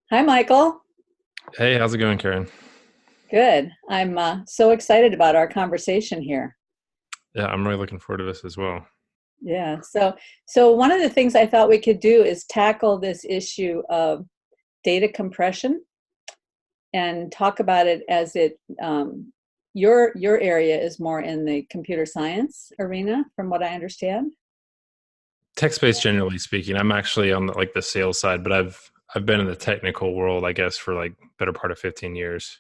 Hi, Michael. Hey, how's it going, Karen? Good. I'm so excited about our conversation here. Yeah, I'm really looking forward to this as well. Yeah. So one of the things I thought we could do is tackle this issue of data compression and talk about it as it. Your area is more in the computer science arena, from what I understand. Tech space, generally speaking, I'm actually on the sales side, but I've been in the technical world, I guess, for like better part of 15 years.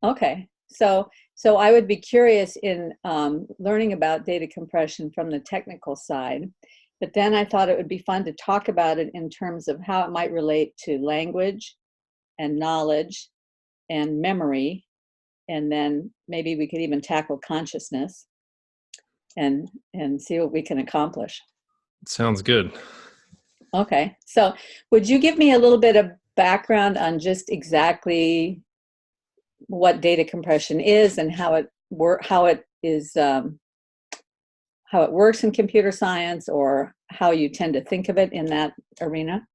Okay. So I would be curious in learning about data compression from the technical side, but then I thought it would be fun to talk about it in terms of how it might relate to language and knowledge and memory, and then maybe we could even tackle consciousness and see what we can accomplish. Sounds good. Okay. So would you give me a little bit of background on just exactly what data compression is and how it is how it works in computer science, or how you tend to think of it in that arena?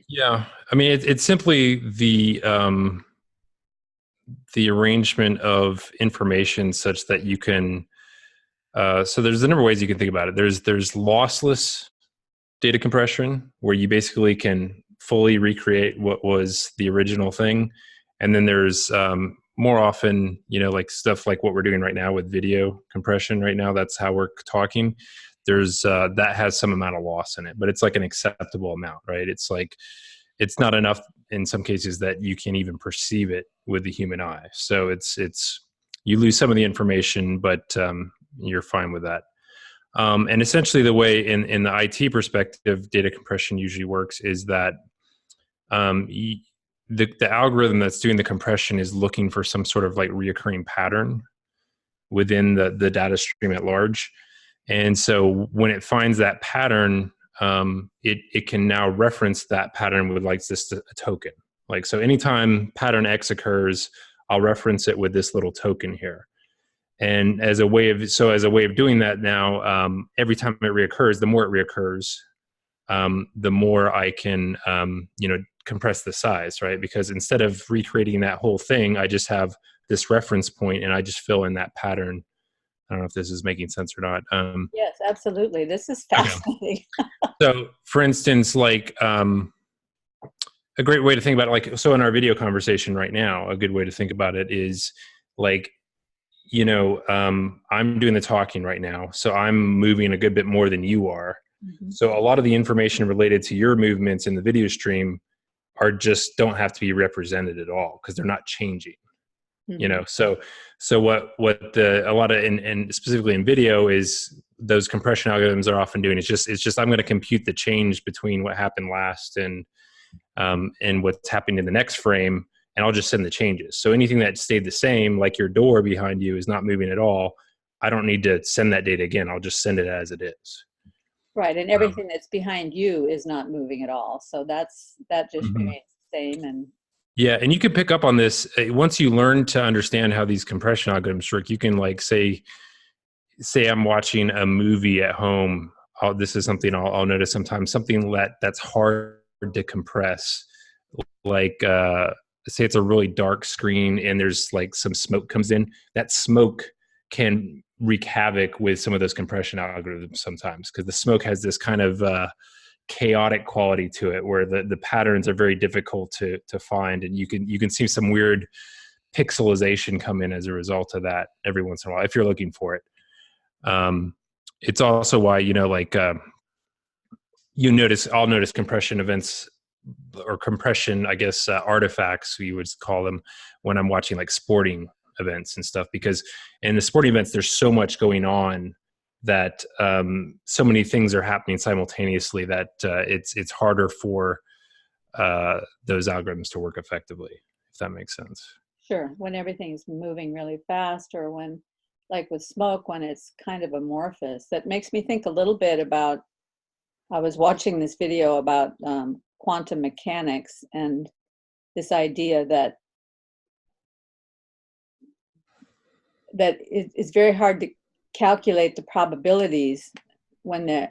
Yeah, I mean, it's simply the arrangement of information such that you can. So there's a number of ways you can think about it. There's lossless data compression, where you basically can fully recreate what was the original thing. And then there's more often, like stuff like what we're doing right now with video compression right now. That's how we're talking. There's that has some amount of loss in it, but it's like an acceptable amount, right? It's like, it's not enough in some cases that you can even perceive it with the human eye. So it's you lose some of the information, but you're fine with that. And essentially, the way in the IT perspective, data compression usually works is that um, the algorithm that's doing the compression is looking for some sort of like reoccurring pattern within the data stream at large. And so when it finds that pattern, it can now reference that pattern with like just a token. Like, so anytime pattern X occurs, I'll reference it with this little token here. And as a way of doing that now, every time it reoccurs, the more it reoccurs, the more I can compress the size, right? Because instead of recreating that whole thing, I just have this reference point and I just fill in that pattern. I don't know if this is making sense or not. Yes, absolutely. This is Okay. fascinating. So, for instance, like a great way to think about it, like, so in our video conversation right now, a good way to think about it is like, I'm doing the talking right now, so I'm moving a good bit more than you are. Mhm. So a lot of the information related to your movements in the video stream are just don't have to be represented at all because they're not changing. Mhm. So what the a lot of and specifically in video is those compression algorithms are often doing. It's just I'm going to compute the change between what happened last and what's happening in the next frame, and I'll just send the changes. So anything that stayed the same, like your door behind you is not moving at all, I don't need to send that data again. I'll just send it as it is. Right, and Um, everything that's behind you is not moving at all. So that just mhm. remains the same. And Yeah, and you can pick up on this once you learn to understand how these compression algorithms work. You can like say I'm watching a movie at home. This is something I'll notice sometimes. Something that's hard to compress, like say it's a really dark screen and there's like some smoke comes in. That smoke can wreak havoc with some of those compression algorithms sometimes because the smoke has this kind of chaotic quality to it where the patterns are very difficult to find, and you can see some weird pixelization come in as a result of that every once in a while if you're looking for it. um, it's also why like I'll notice compression events or compression, I guess, artifacts you would call them, when I'm watching like sporting events and stuff, because in the sporting events there's so much going on that so many things are happening simultaneously that it's harder for those algorithms to work effectively, if that makes sense. sure, when everything's moving really fast, or when, like with smoke, when it's kind of amorphous, that makes me think a little bit about. I was watching this video about quantum mechanics and this idea that it's very hard to calculate the probabilities when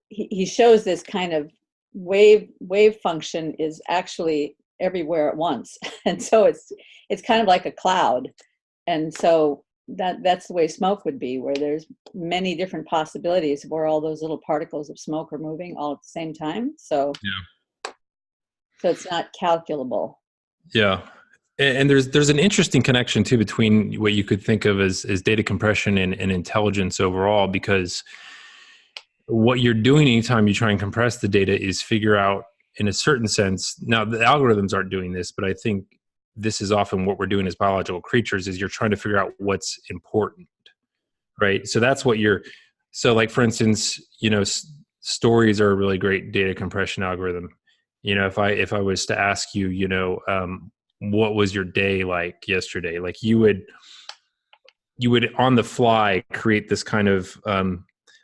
he shows this kind of wave function is actually everywhere at once. And so it's kind of like a cloud. And so that's the way smoke would be, where there's many different possibilities where all those little particles of smoke are moving all at the same time. So so it's not calculable. Yeah. And there's an interesting connection too between what you could think of as data compression and intelligence overall, because what you're doing anytime you try and compress the data is figure out, in a certain sense, now the algorithms aren't doing this, but I think this is often what we're doing as biological creatures, is you're trying to figure out what's important, right? So that's what so like, for instance, stories are a really great data compression algorithm. If I was to ask you, what was your day like yesterday? Like you would on the fly create this kind of,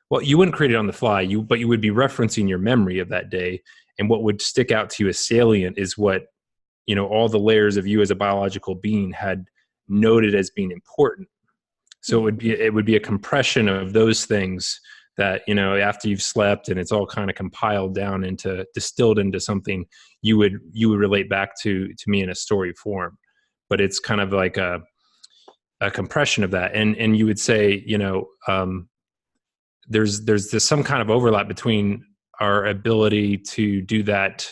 well, you wouldn't create it on the fly, but you would be referencing your memory of that day. And what would stick out to you as salient is what, all the layers of you as a biological being had noted as being important. So it would be a compression of those things that, after you've slept and it's all kind of compiled down distilled into something you would relate back to me in a story form. But it's kind of like a compression of that. And you would say, there's some kind of overlap between our ability to do that,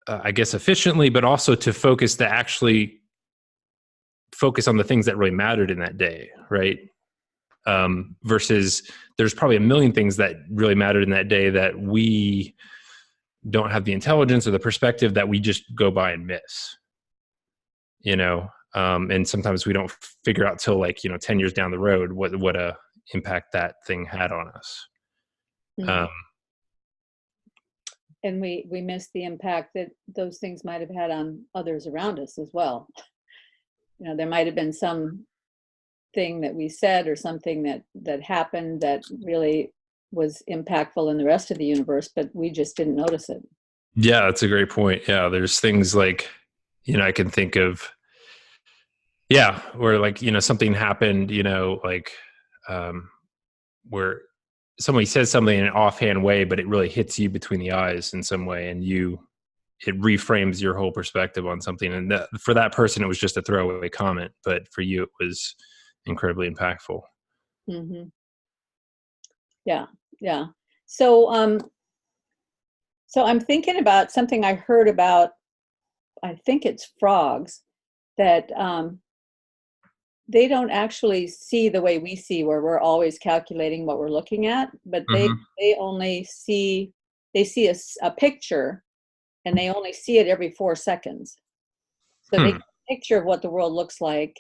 I guess, efficiently, but also to actually focus on the things that really mattered in that day, right? Versus there's probably a million things that really mattered in that day that we don't have the intelligence or the perspective, that we just go by and miss, and sometimes we don't figure out till 10 years down the road what a impact that thing had on us. Mm-hmm. And we miss the impact that those things might have had on others around us as well. There might have been some thing that we said or something that happened that really was impactful in the rest of the universe, but we just didn't notice it. Yeah, that's a great point. Yeah, there's things like, I can think of, where something happened, where somebody says something in an offhand way, but it really hits you between the eyes in some way, and it reframes your whole perspective on something. And for that person, it was just a throwaway comment, but for you, it was incredibly impactful. Mm-hmm. Yeah. So, so I'm thinking about something I heard about, I think it's frogs, that they don't actually see the way we see, where we're always calculating what we're looking at, but they only see, a picture, and they only see it every 4 seconds. So they get a picture of what the world looks like,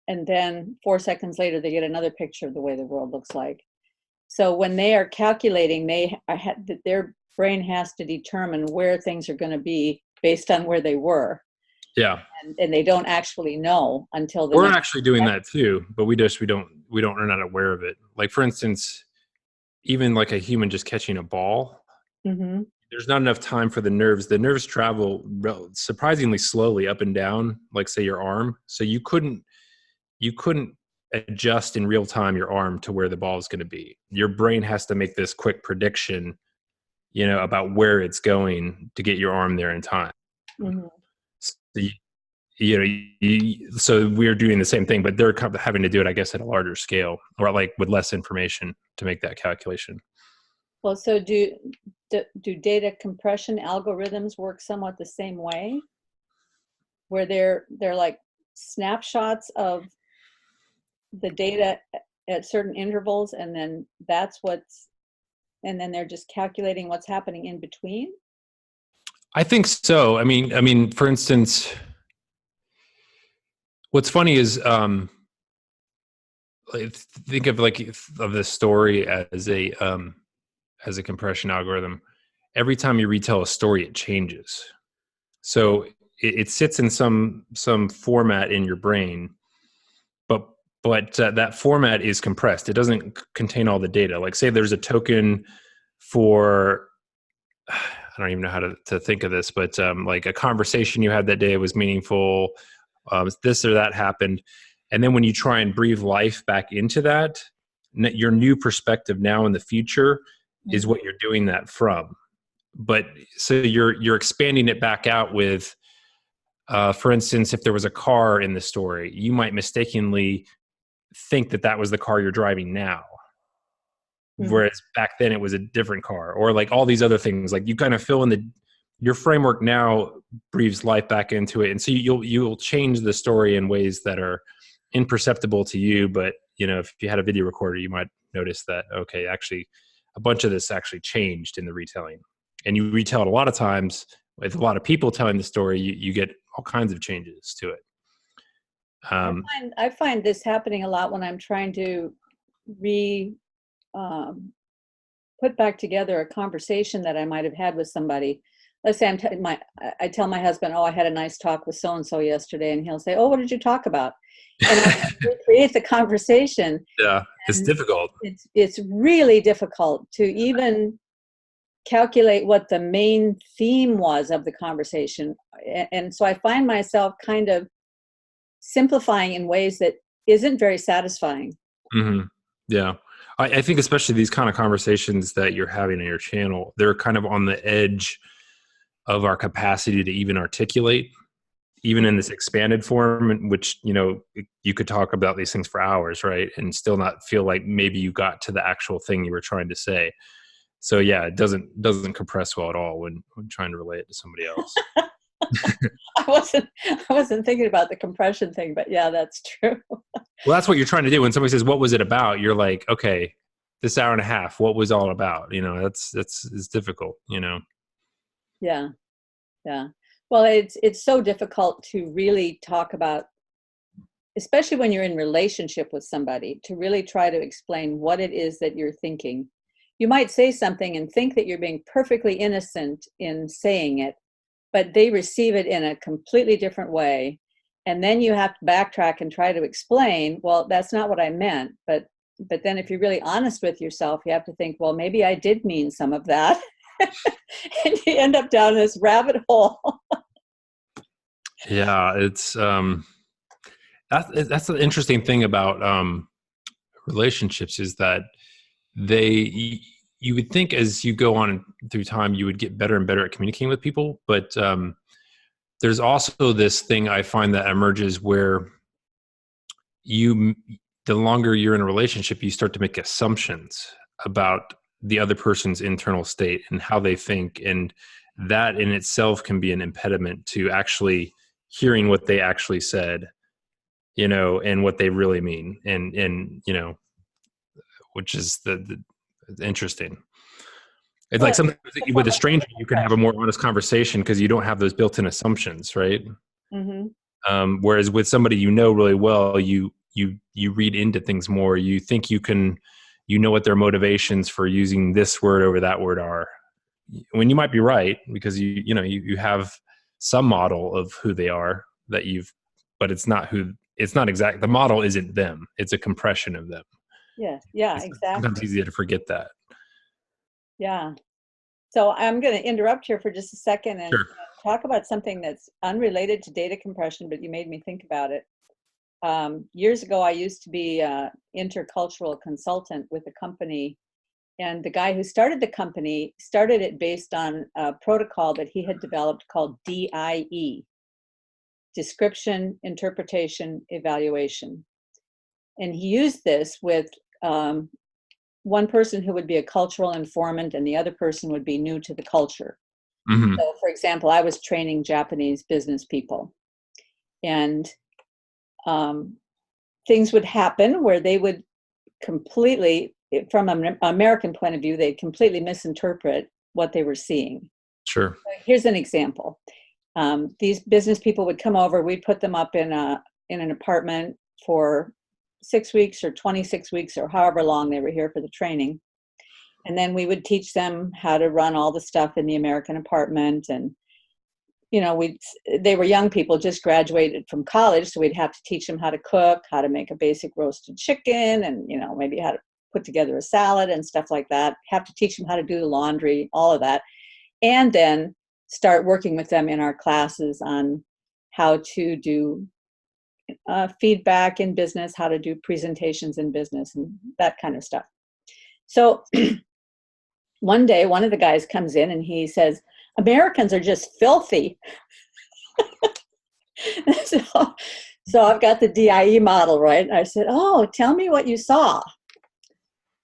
and then 4 seconds later they get another picture of the way the world looks like. So when they are calculating, their brain has to determine where things are going to be based on where they were. Yeah. And they don't actually know until we're actually doing that too, but we are not aware of it. Like, for instance, even like a human just catching a ball, there's not enough time for the nerves. The nerves travel surprisingly slowly up and down, like say your arm. So you couldn't adjust in real time your arm to where the ball is going to be. Your brain has to make this quick prediction, about where it's going to get your arm there in time. So we're doing the same thing, but they're having to do it, I guess, at a larger scale, or like with less information to make that calculation. Well, so do data compression algorithms work somewhat the same way, where they're like snapshots of the data at certain intervals, and then and then they're just calculating what's happening in between? I think so. I mean, for instance, what's funny is, think of this story as a compression algorithm. Every time you retell a story, it changes. So it sits in some format in your brain, but that format is compressed. It doesn't contain all the data. Like, say there's a token for, I don't even know how to think of this, but like a conversation you had that day was meaningful. This or that happened. And then when you try and breathe life back into that, your new perspective now in the future is what you're doing that from. but so you're expanding it back out with, for instance, if there was a car in the story, you might mistakenly think that that was the car you're driving now. Whereas back then it was a different car, or like all these other things. Like you kind of fill in your framework now breathes life back into it. And so you'll change the story in ways that are imperceptible to you. But, if you had a video recorder, you might notice that, okay, actually a bunch of this actually changed in the retelling. And you retell it a lot of times with a lot of people telling the story, you get all kinds of changes to it. I find this happening a lot when I'm trying to put back together a conversation that I might have had with somebody. Let's say I tell my husband, oh, I had a nice talk with so-and-so yesterday, and he'll say, oh, what did you talk about? And I recreate the conversation. Yeah, it's difficult. It's really difficult to even calculate what the main theme was of the conversation. And so I find myself kind of simplifying in ways that isn't very satisfying. Mm-hmm. Yeah. I think especially these kind of conversations that you're having on your channel, they're kind of on the edge of our capacity to even articulate, even in this expanded form, in which, you could talk about these things for hours, right? And still not feel like maybe you got to the actual thing you were trying to say. So yeah, it doesn't compress well at all when trying to relate it to somebody else. I wasn't thinking about the compression thing, but yeah, that's true. Well, that's what you're trying to do. When somebody says, what was it about? You're like, okay, this hour and a half, what was all about? It's difficult, Yeah. Yeah. Well, it's so difficult to really talk about, especially when you're in relationship with somebody, to really try to explain what it is that you're thinking. You might say something and think that you're being perfectly innocent in saying it, but they receive it in a completely different way. And then you have to backtrack and try to explain, well, that's not what I meant. But then if you're really honest with yourself, you have to think, well, maybe I did mean some of that. And you end up down this rabbit hole. Yeah, it's that's the interesting thing about relationships is that you would think as you go on through time you would get better and better at communicating with people, but there's also this thing I find that emerges where the longer you're in a relationship, you start to make assumptions about the other person's internal state and how they think, and that in itself can be an impediment to actually hearing what they actually said, and what they really mean, and which is the interesting. It's like sometimes with a stranger, you can have a more honest conversation because you don't have those built-in assumptions, right? Mm-hmm. Whereas with somebody really well, you read into things more. You think you know what their motivations for using this word over that word are. When you might be right because you have some model of who they are but it's not exact. The model isn't them. It's a compression of them. Yeah, It's exactly. sometimes easier to forget that. Yeah. So I'm going to interrupt here for just a second and Sure. talk about something that's unrelated to data compression, but you made me think about it. Years ago, I used to be an intercultural consultant with a company, and the guy who started the company started it based on a protocol that he had developed called DIE, Description, Interpretation, Evaluation. And he used this with one person who would be a cultural informant and the other person would be new to the culture. Mm-hmm. So, for example, I was training Japanese business people, and things would happen where they would completely, from an American point of view, they'd completely misinterpret what they were seeing. Sure. So here's an example. These business people would come over, we'd put them up in an apartment for 6 weeks or 26 weeks or however long they were here for the training. And then we would teach them how to run all the stuff in the American apartment. And, they were young people, just graduated from college. So we'd have to teach them how to cook, how to make a basic roasted chicken, and, maybe how to put together a salad and stuff like that. Have to teach them how to do the laundry, all of that. And then start working with them in our classes on how to do feedback in business, how to do presentations in business, and that kind of stuff. So one day, one of the guys comes in and he says, Americans are just filthy. So I've got the DIE model, right? And I said, oh, tell me what you saw.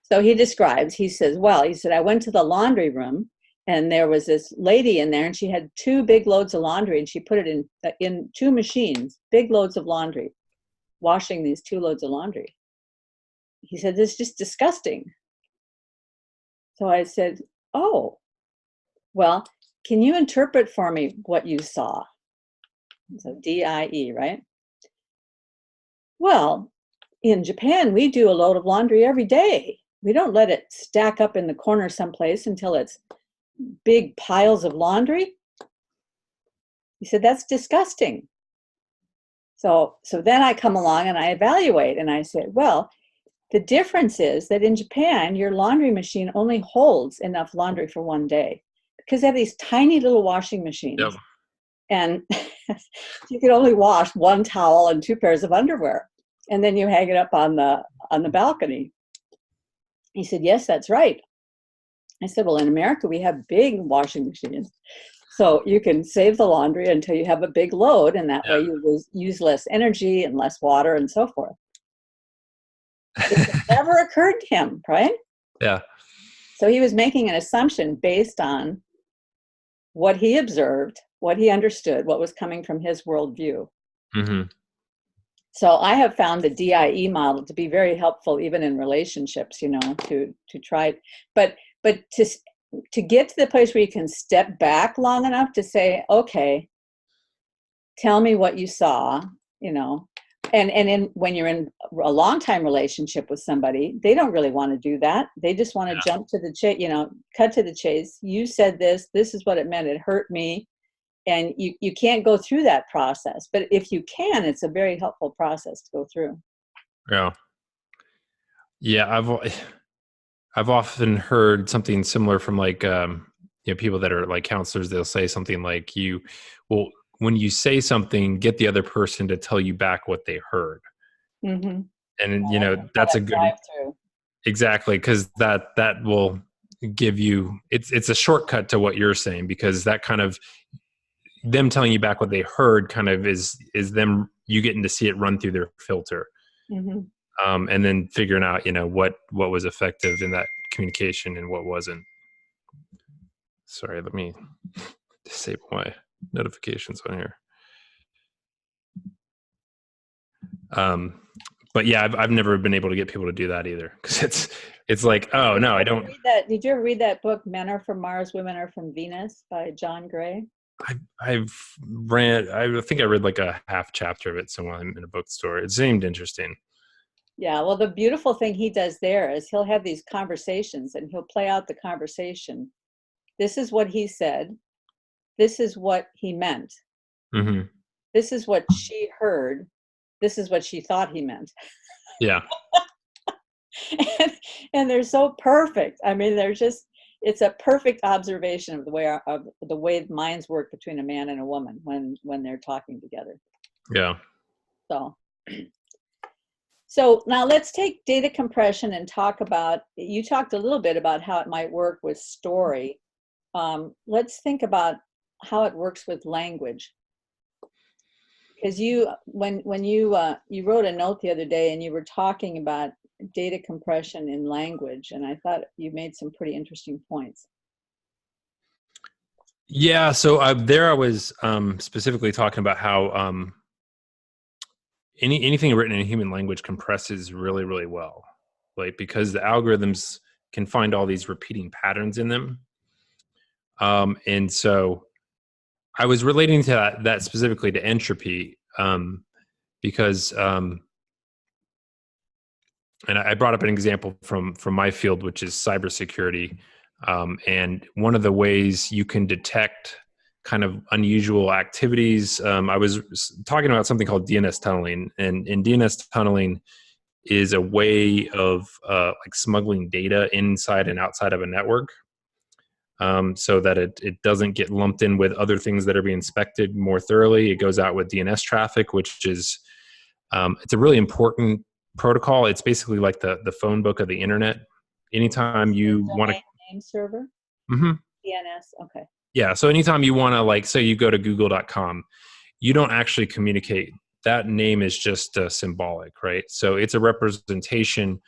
So he describes, he says, I went to the laundry room and there was this lady in there and she had 2 big loads of laundry and she put it in 2 machines, big loads of laundry, washing these 2 loads of laundry. He said, this is just disgusting. So I said, oh, well, can you interpret for me what you saw? So DIE, right? Well, in Japan, we do a load of laundry every day. We don't let it stack up in the corner someplace until it's big piles of laundry. He said, that's disgusting. So then I come along and I evaluate and I said, well, the difference is that in Japan, your laundry machine only holds enough laundry for one day because they have these tiny little washing machines. Yep. And you can only wash 1 towel and 2 pairs of underwear. And then you hang it up on the balcony. He said, yes, that's right. I said, well, in America, we have big washing machines. So you can save the laundry until you have a big load. And that way you use less energy and less water and so forth. It never occurred to him, right? Yeah. So he was making an assumption based on what he observed, what he understood, what was coming from his worldview. Mm-hmm. So I have found the DIE model to be very helpful, even in relationships, to try, but to get to the place where you can step back long enough to say, okay, tell me what you saw, and when you're in a long time relationship with somebody, they don't really want to do that. They just want to jump to the chase, cut to the chase. You said this is what it meant. It hurt me. And you can't go through that process. But if you can, it's a very helpful process to go through. Yeah. Yeah. I've often heard something similar from people that are like counselors. They'll say something like when you say something, get the other person to tell you back what they heard. Mm-hmm. And, that's a good, exactly. Cause that will give you, it's a shortcut to what you're saying, because that kind of, them telling you back what they heard kind of is them, you getting to see it run through their filter. Mm-hmm. And then figuring out, what was effective in that communication and what wasn't. Sorry, let me disable my notifications on here. But yeah, I've never been able to get people to do that either, because it's like, oh no, I don't. Did you ever read that book, Men Are From Mars, Women Are From Venus by John Gray? I think I read like a half chapter of it somewhere in a bookstore. It seemed interesting. Yeah, well, the beautiful thing he does there is he'll have these conversations and he'll play out the conversation. This is what he said. This is what he meant. Mm-hmm. This is what she heard. This is what she thought he meant. Yeah. and they're so perfect. I mean, it's a perfect observation of the way minds work between a man and a woman when they're talking together. Yeah. So now let's take data compression and you talked a little bit about how it might work with story. Let's think about how it works with language. Because when you wrote a note the other day and you were talking about data compression in language, and I thought you made some pretty interesting points. Yeah, so I was specifically talking about how anything written in human language compresses really, really well, like because the algorithms can find all these repeating patterns in them. And so I was relating to that specifically to entropy, because and I brought up an example from my field, which is cybersecurity. And one of the ways you can detect kind of unusual activities, I was talking about something called DNS tunneling, and DNS tunneling is a way of like smuggling data inside and outside of a network, so that it doesn't get lumped in with other things that are being inspected more thoroughly. It goes out with DNS traffic, which is it's a really important protocol. It's basically like the phone book of the internet. Anytime you want to, name server? Mm-hmm. DNS. Okay. Yeah. So anytime you want to, like, say you go to google.com, you don't actually communicate. That name is just symbolic, right? So it's a representation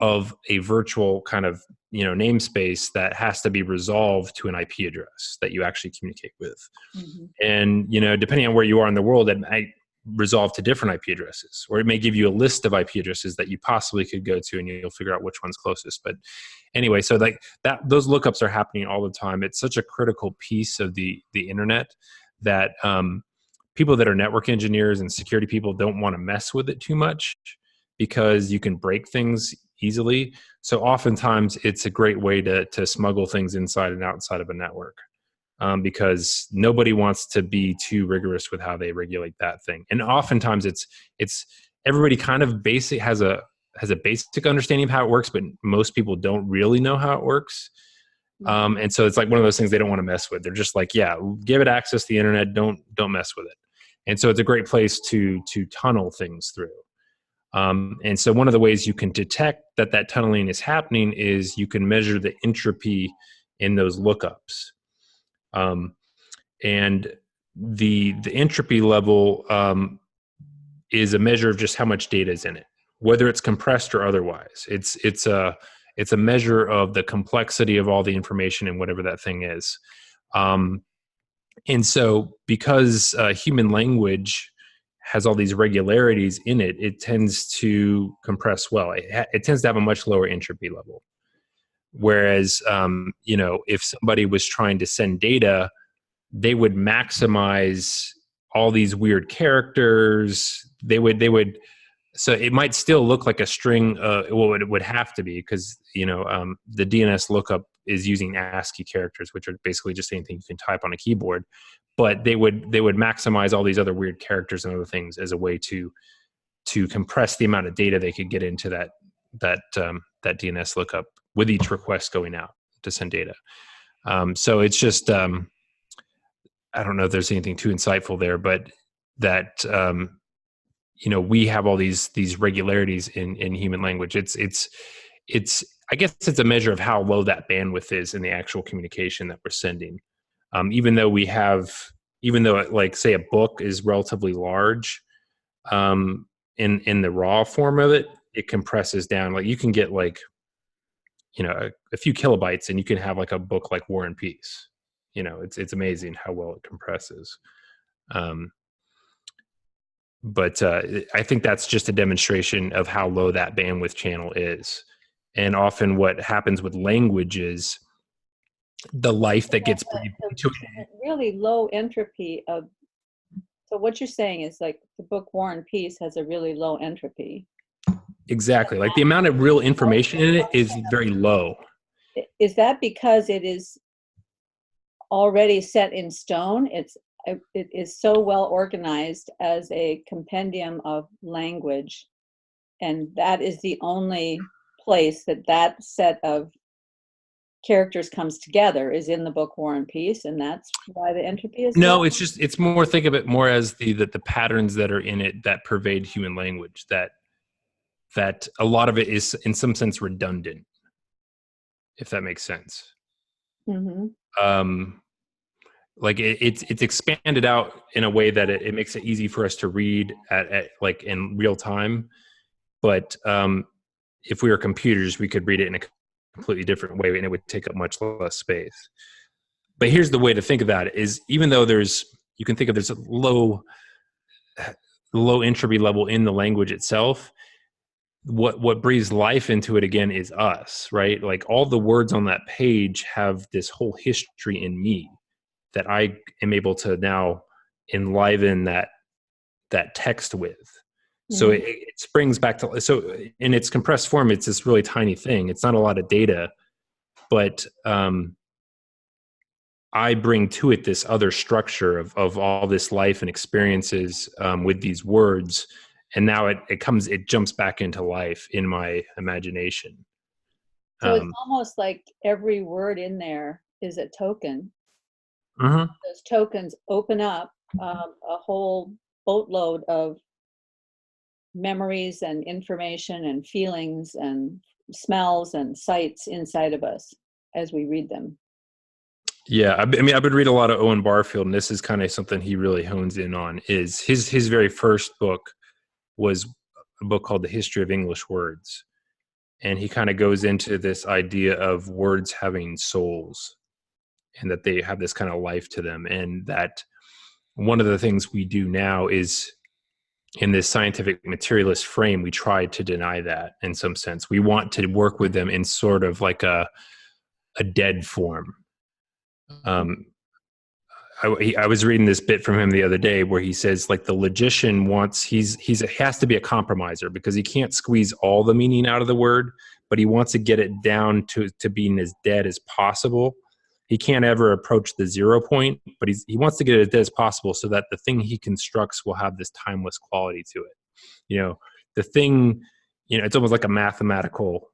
of a virtual kind of, namespace that has to be resolved to an IP address that you actually communicate with. Mm-hmm. And, depending on where you are in the world, it might resolve to different IP addresses, or it may give you a list of IP addresses that you possibly could go to, and you'll figure out which one's closest. But anyway, so like that, those lookups are happening all the time. It's such a critical piece of the internet that people that are network engineers and security people don't want to mess with it too much, because you can break things easily. So oftentimes it's a great way to smuggle things inside and outside of a network, because nobody wants to be too rigorous with how they regulate that thing. And oftentimes it's everybody kind of has a basic understanding of how it works, but most people don't really know how it works. And so it's like one of those things they don't want to mess with. They're just like, yeah, give it access to the internet. Don't mess with it. And so it's a great place to tunnel things through. And so one of the ways you can detect that tunneling is happening is you can measure the entropy in those lookups. And the entropy level is a measure of just how much data is in it, whether it's compressed or otherwise. It's a measure of the complexity of all the information in whatever that thing is. And so because human language has all these regularities in it, it tends to compress well. It tends to have a much lower entropy level. Whereas, if somebody was trying to send data, they would maximize all these weird characters. They would. So it might still look like a string. Well, it would have to be, because the DNS lookup is using ASCII characters, which are basically just anything you can type on a keyboard. But they would maximize all these other weird characters and other things as a way to compress the amount of data they could get into that DNS lookup with each request going out to send data. So it's just I don't know if there's anything too insightful there, but that we have all these regularities in human language. It's I guess it's a measure of how low that bandwidth is in the actual communication that we're sending. Even though like, say, a book is relatively large, in the raw form of it, it compresses down. Like, you can get like, a few kilobytes, and you can have like a book like War and Peace. It's amazing how well it compresses. But I think that's just a demonstration of how low that bandwidth channel is. And often what happens with language is the life that gets breathed into it. Really low entropy of. So what you're saying is, like, the book War and Peace has a really low entropy. Exactly. Like, the amount of real information in it is very low. Is that because it is already set in stone? It is so well organized as a compendium of language, and that is the only place that set of characters comes together, is in the book War and Peace, and that's why the entropy is No, low? it's more, think of it more as the patterns that are in it that pervade human language, that a lot of it is in some sense redundant, if that makes sense. Mm-hmm. Like, it's expanded out in a way that it makes it easy for us to read at like in real time. But if we were computers, we could read it in a completely different way, and it would take up much less space. But here's the way to think about it: is even though you can think of there's a low entropy level in the language itself, what breathes life into it again is us, right? Like, all the words on that page have this whole history in me that I am able to now enliven that text with. So it springs back to, so in its compressed form, it's this really tiny thing. It's not a lot of data, but I bring to it this other structure of all this life and experiences with these words. And now it jumps back into life in my imagination. So it's almost like every word in there is a token. Uh-huh. Those tokens open up a whole boatload of memories and information and feelings and smells and sights inside of us. as we read them. Yeah, I mean, I've been reading a lot of Owen Barfield, and this is kind of something he really hones in on. Is his very first book was a book called The History of English Words, and he kind of goes into this idea of words having souls, and that they have this kind of life to them, and that one of the things we do now is, in this scientific materialist frame, we try to deny that in some sense. We want to work with them in sort of like a dead form. I was reading this bit from him the other day where he says, like, the logician wants, he has to be a compromiser because he can't squeeze all the meaning out of the word, but he wants to get it down to being as dead as possible. He can't ever approach the 0 point, but he wants to get it as dead as possible so that the thing he constructs will have this timeless quality to it. You know, the thing, it's almost like a mathematical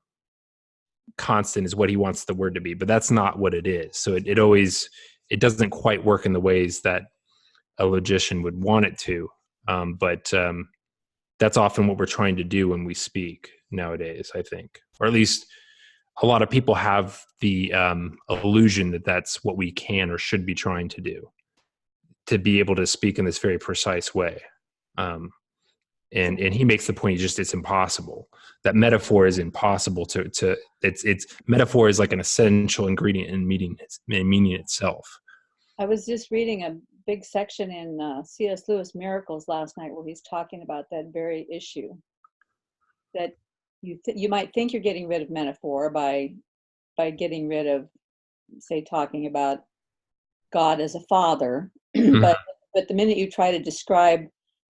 constant is what he wants the word to be, but that's not what it is. So it doesn't quite work in the ways that a logician would want it to. But that's often what we're trying to do when we speak nowadays, I think, or at least a lot of people have the illusion that that's what we can or should be trying to do, to be able to speak in this very precise way. And he makes the point, it's impossible. That metaphor is impossible it's metaphor is like an essential ingredient in meaning itself. I was just reading a big section in C.S. Lewis' Miracles last night where he's talking about that very issue, that you might think you're getting rid of metaphor by getting rid of, say, talking about God as a father, but the minute you try to describe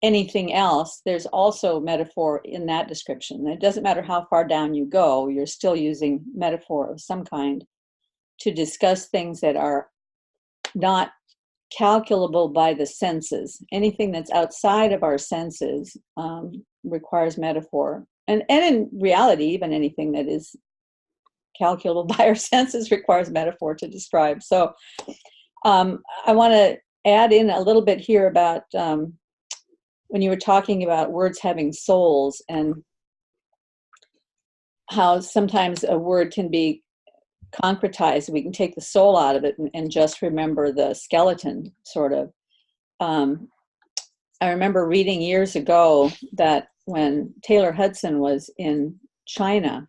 anything else, there's also metaphor in that description. It doesn't matter how far down you go, you're still using metaphor of some kind to discuss things that are not calculable by the senses. Anything that's outside of our senses requires metaphor. And in reality, even anything that is calculable by our senses requires metaphor to describe. So I want to add in a little bit here about when you were talking about words having souls and how sometimes a word can be concretized. We can take the soul out of it and just remember the skeleton, sort of. I remember reading years ago that when Taylor Hudson was in China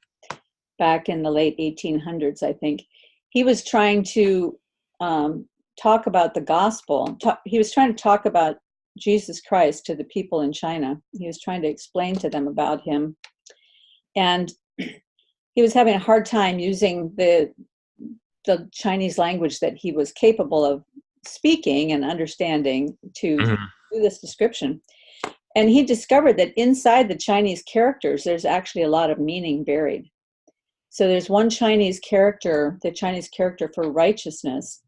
back in the late 1800s, I think, he was trying to talk about the gospel. He was trying to talk about Jesus Christ to the people in China. He was trying to explain to them about him. And he was having a hard time using the Chinese language that he was capable of speaking and understanding to do this description. And he discovered that inside the Chinese characters, there's actually a lot of meaning buried. So there's one Chinese character, the Chinese character for righteousness.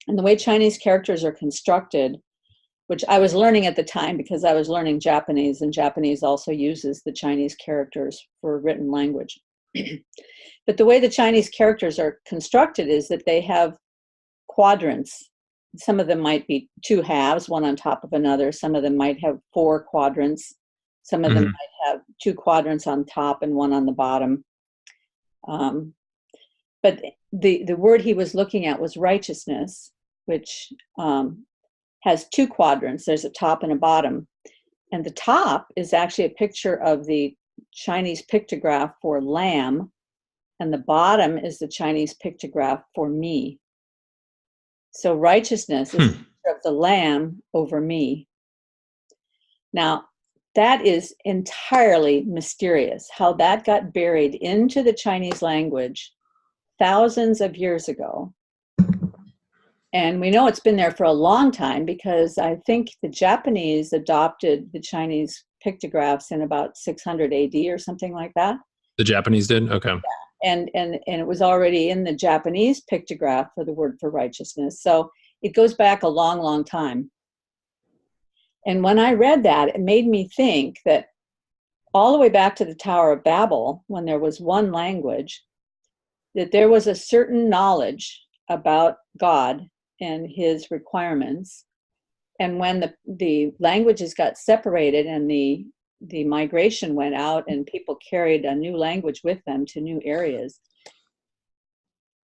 And the way Chinese characters are constructed, which I was learning at the time because I was learning Japanese, and Japanese also uses the Chinese characters for written language. But the way the Chinese characters are constructed is that they have quadrants. Some of them might be two halves, one on top of another. Some of them might have four quadrants. Some of them might have two quadrants on top and one on the bottom. But the word he was looking at was righteousness, which has two quadrants. There's a top and a bottom. And the top is actually a picture of the Chinese pictograph for lamb, and the bottom is the Chinese pictograph for me. So righteousness is a picture of the lamb over me. Now, that is entirely mysterious, how that got buried into the Chinese language thousands of years ago. And we know it's been there for a long time because I think the Japanese adopted the Chinese pictographs in about 600 AD or something like that. The Japanese did? Okay. Yeah. And it was already in the Japanese pictograph for the word for righteousness. So it goes back a long, long time. And when I read that, it made me think that all the way back to the Tower of Babel, when there was one language, that there was a certain knowledge about God and his requirements. And when the languages got separated and the migration went out and people carried a new language with them to new areas,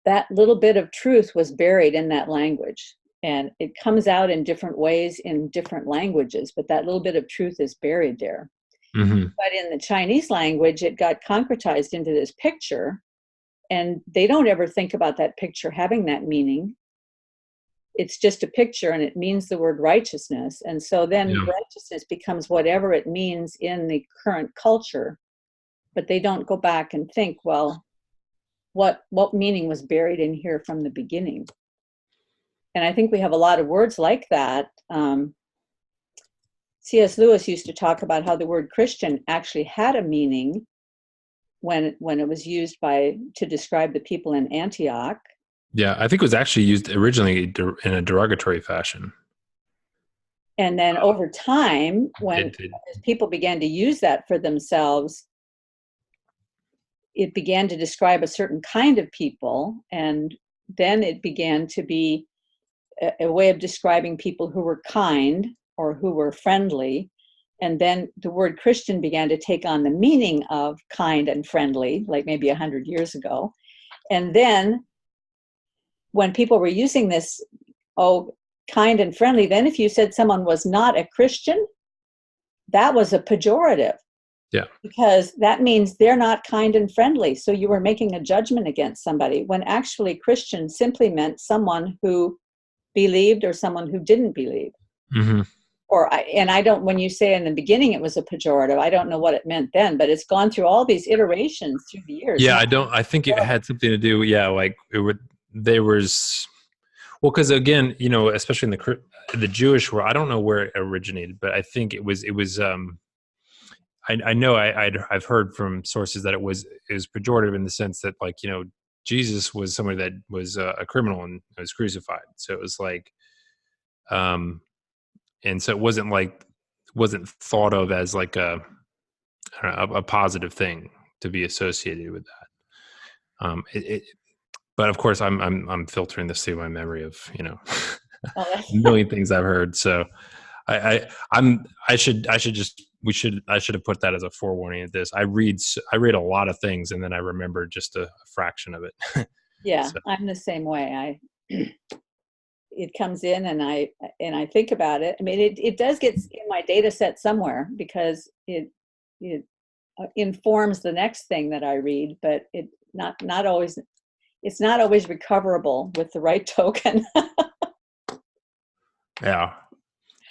that little bit of truth was buried in that language. And it comes out in different ways in different languages, but that little bit of truth is buried there. Mm-hmm. But in the Chinese language, it got concretized into this picture, and they don't ever think about that picture having that meaning. It's just a picture, and it means the word righteousness. And so then righteousness becomes whatever it means in the current culture, but they don't go back and think, well, what meaning was buried in here from the beginning? And I think we have a lot of words like that. C.S. Lewis used to talk about how the word Christian actually had a meaning when it was used to describe the people in Antioch. Yeah, I think it was actually used originally in a derogatory fashion. And then over time, when people began to use that for themselves, it began to describe a certain kind of people. And then it began to be a way of describing people who were kind or who were friendly. And then the word Christian began to take on the meaning of kind and friendly, like maybe 100 years ago. And then when people were using this, kind and friendly, then if you said someone was not a Christian, that was a pejorative. Yeah. Because that means they're not kind and friendly. So you were making a judgment against somebody, when actually Christian simply meant someone who believed or someone who didn't believe. Mm-hmm. When you say in the beginning it was a pejorative, I don't know what it meant then, but it's gone through all these iterations through the years. Yeah, I think it had something to do, like because again, especially in the Jewish world, I don't know where it originated, but I think it was I know I've heard from sources that it was pejorative in the sense that, like, Jesus was somebody that was a criminal and was crucified. So it was like, and so it wasn't thought of as like a positive thing to be associated with that. But of course, I'm filtering this through my memory of a million things I've heard. So I should have put that as a forewarning at this. I read a lot of things, and then I remember just a fraction of it. Yeah, so. I'm the same way. It comes in and I think about it. I mean, it does get in my data set somewhere, because it informs the next thing that I read, but it not always. It's not always recoverable with the right token. Yeah.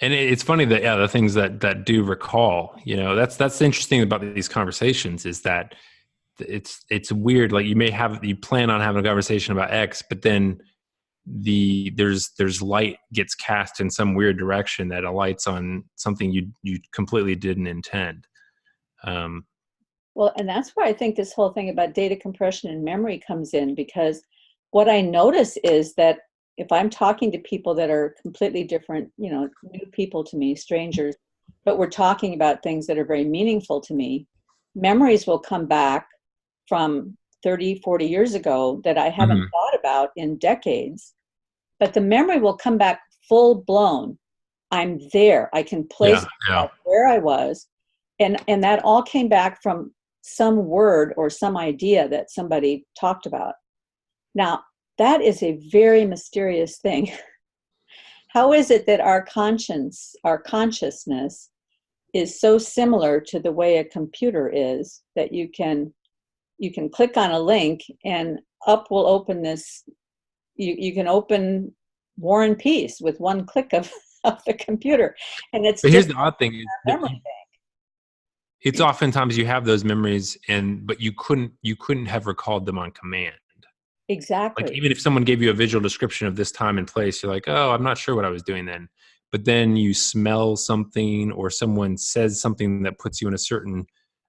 And it's funny that, the things that do recall, that's the interesting about these conversations, is that it's weird. Like you plan on having a conversation about X, but then there's light gets cast in some weird direction that alights on something you completely didn't intend. Well, and that's where I think this whole thing about data compression and memory comes in, because what I notice is that if I'm talking to people that are completely different, new people to me, strangers, but we're talking about things that are very meaningful to me, memories will come back from 30, 40 years ago that I haven't thought about in decades, but the memory will come back full blown. I'm there. I can place where I was. And that all came back from some word or some idea that somebody talked about. Now, that is a very mysterious thing. How is it that our consciousness is so similar to the way a computer is, that you can click on a link and up will open this, you can open War and Peace with one click of the computer. And it's, but here's the odd thing. It's oftentimes you have those memories, but you couldn't have recalled them on command. Exactly. Like, even if someone gave you a visual description of this time and place, you're like, oh, I'm not sure what I was doing then. But then you smell something, or someone says something that puts you in a certain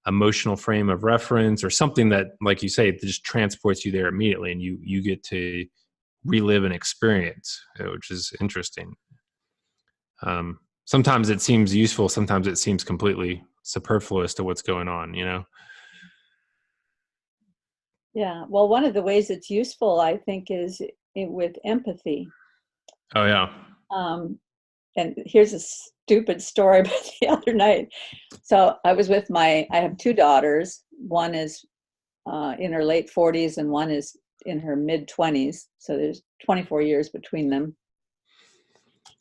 emotional frame of reference, or something that, like you say, it just transports you there immediately, and you get to relive an experience, which is interesting. Sometimes it seems useful, sometimes it seems completely superfluous to what's going on, Yeah. Well, one of the ways it's useful, I think, is with empathy. Oh, yeah. And here's a stupid story about the other night. So I was with I have two daughters. One is in her late 40s and one is in her mid-20s. So there's 24 years between them.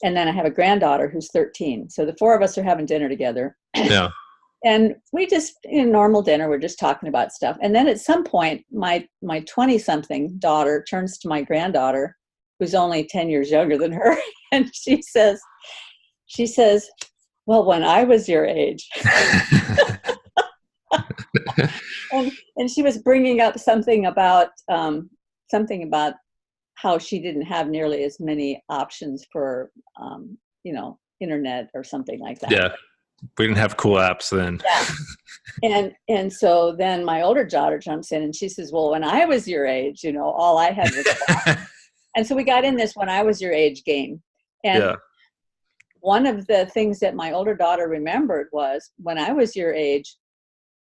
And then I have a granddaughter who's 13. So the four of us are having dinner together. Yeah. And we just, in normal dinner, we're just talking about stuff. And then at some point, my 20-something daughter turns to my granddaughter, who's only 10 years younger than her, and she says, well, when I was your age. and she was bringing up something about how she didn't have nearly as many options for, internet or something like that. Yeah. We didn't have cool apps then. Yeah. And so then my older daughter jumps in and she says, well, when I was your age, all I had was apps. And so we got in this when I was your age game. And one of the things that my older daughter remembered was when I was your age,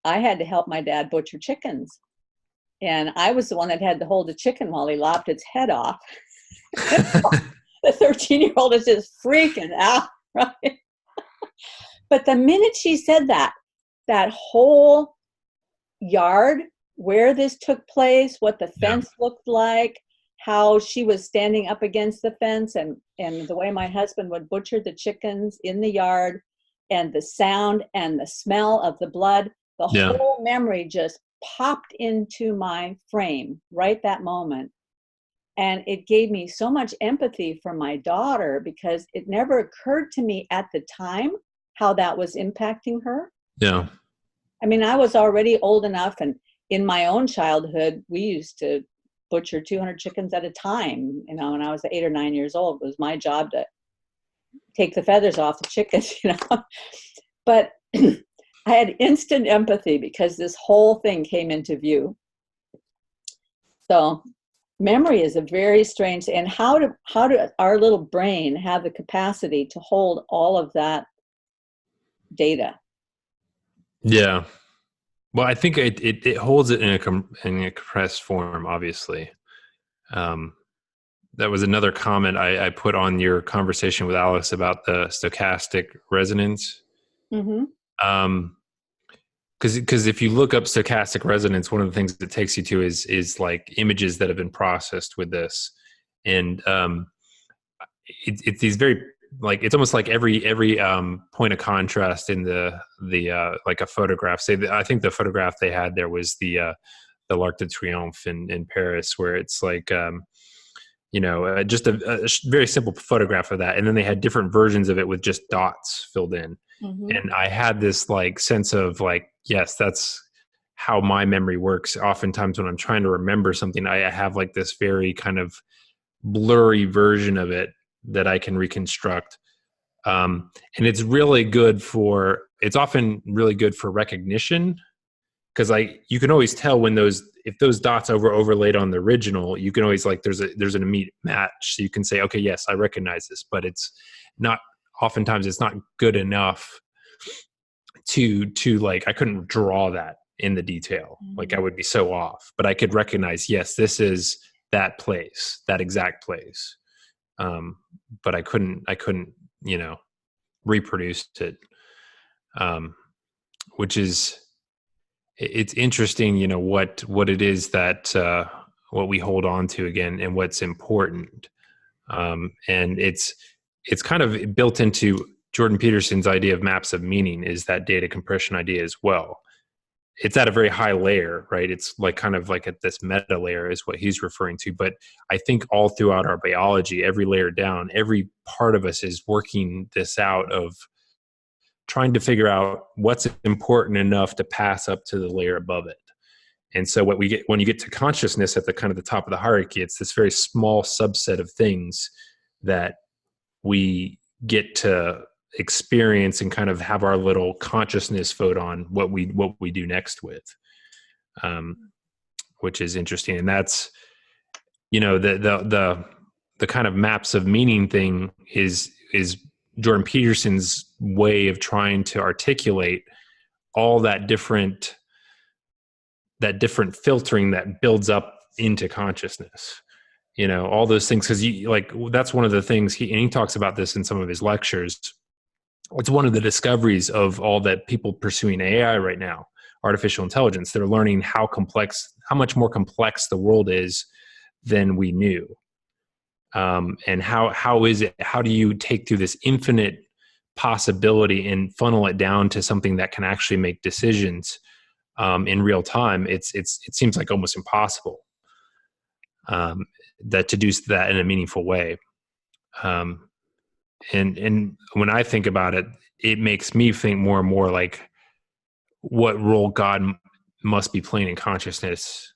I had to help my dad butcher chickens. And I was the one that had to hold the chicken while he lopped its head off. The 13-year-old is just freaking out, right? But the minute she said that whole yard, where this took place, what the fence looked like, how she was standing up against the fence, and the way my husband would butcher the chickens in the yard, and the sound and the smell of the blood, the whole memory just popped into my frame right that moment. And it gave me so much empathy for my daughter, because it never occurred to me at the time how that was impacting her. Yeah. I mean, I was already old enough, and in my own childhood, we used to butcher 200 chickens at a time. When I was 8 or 9 years old, it was my job to take the feathers off the chickens, But I had instant empathy because this whole thing came into view. So memory is a very strange, and how do our little brain have the capacity to hold all of that data? Yeah. Well, I think it holds it in a compressed form, obviously. That was another comment I put on your conversation with Alex about the stochastic resonance. Mm-hmm. Because if you look up stochastic resonance, one of the things it takes you to is like images that have been processed with this, and it's these very, like, it's almost like every point of contrast in the like a photograph. I think the photograph they had there was the l'Arc de Triomphe in Paris, where it's like just a very simple photograph of that, and then they had different versions of it with just dots filled in. Mm-hmm. And I had this like sense of like, yes, that's how my memory works. Oftentimes when I'm trying to remember something, I have like this very kind of blurry version of it that I can reconstruct. And it's often really good for recognition, because you can always tell if those dots overlaid on the original, you can always, like, there's an immediate match. So you can say, okay, yes, I recognize this, but oftentimes it's not good enough to like, I couldn't draw that in the detail. Mm-hmm. Like, I would be so off, but I could recognize, yes, this is that place, that exact place. But I couldn't, reproduce it. Which is, it's interesting, what it is that, what we hold on to again and what's important. And it's kind of built into Jordan Peterson's idea of maps of meaning, is that data compression idea as well. It's at a very high layer, right? It's like kind of like at this meta layer is what he's referring to. But I think all throughout our biology, every layer down, every part of us is working this out of trying to figure out what's important enough to pass up to the layer above it. And so what we get when you get to consciousness at the kind of the top of the hierarchy, it's this very small subset of things that we get to experience and kind of have our little consciousness vote on what we do next with, which is interesting. And that's, the kind of maps of meaning thing is Jordan Peterson's way of trying to articulate all that different filtering that builds up into consciousness, all those things. Cause that's one of the things he talks about this in some of his lectures. It's one of the discoveries of all that people pursuing AI right now, artificial intelligence. They're learning how much more complex the world is than we knew. And how is it? How do you take through this infinite possibility and funnel it down to something that can actually make decisions in real time? It seems like almost impossible that to do that in a meaningful way. And when I think about it, it makes me think more and more like what role God must be playing in consciousness,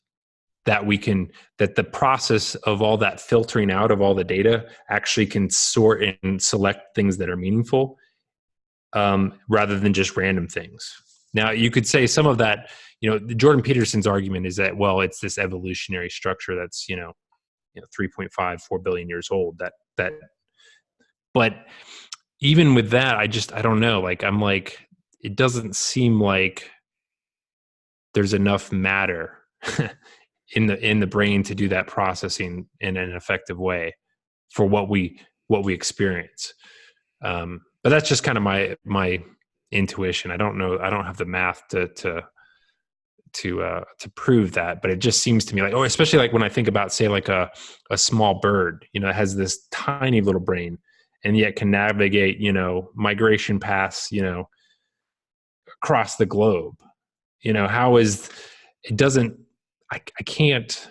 that the process of all that filtering out of all the data actually can sort and select things that are meaningful, rather than just random things. Now, you could say some of that, Jordan Peterson's argument is that, well, it's this evolutionary structure that's, 3.5, 4 billion years old, but even with that, I don't know. Like, it doesn't seem like there's enough matter in the brain to do that processing in an effective way for what we experience. But that's just kind of my intuition. I don't know. I don't have the math to prove that, but it just seems to me like, especially like when I think about, say, like a small bird, it has this tiny little brain and yet can navigate, migration paths, across the globe. How is it doesn't, I can't,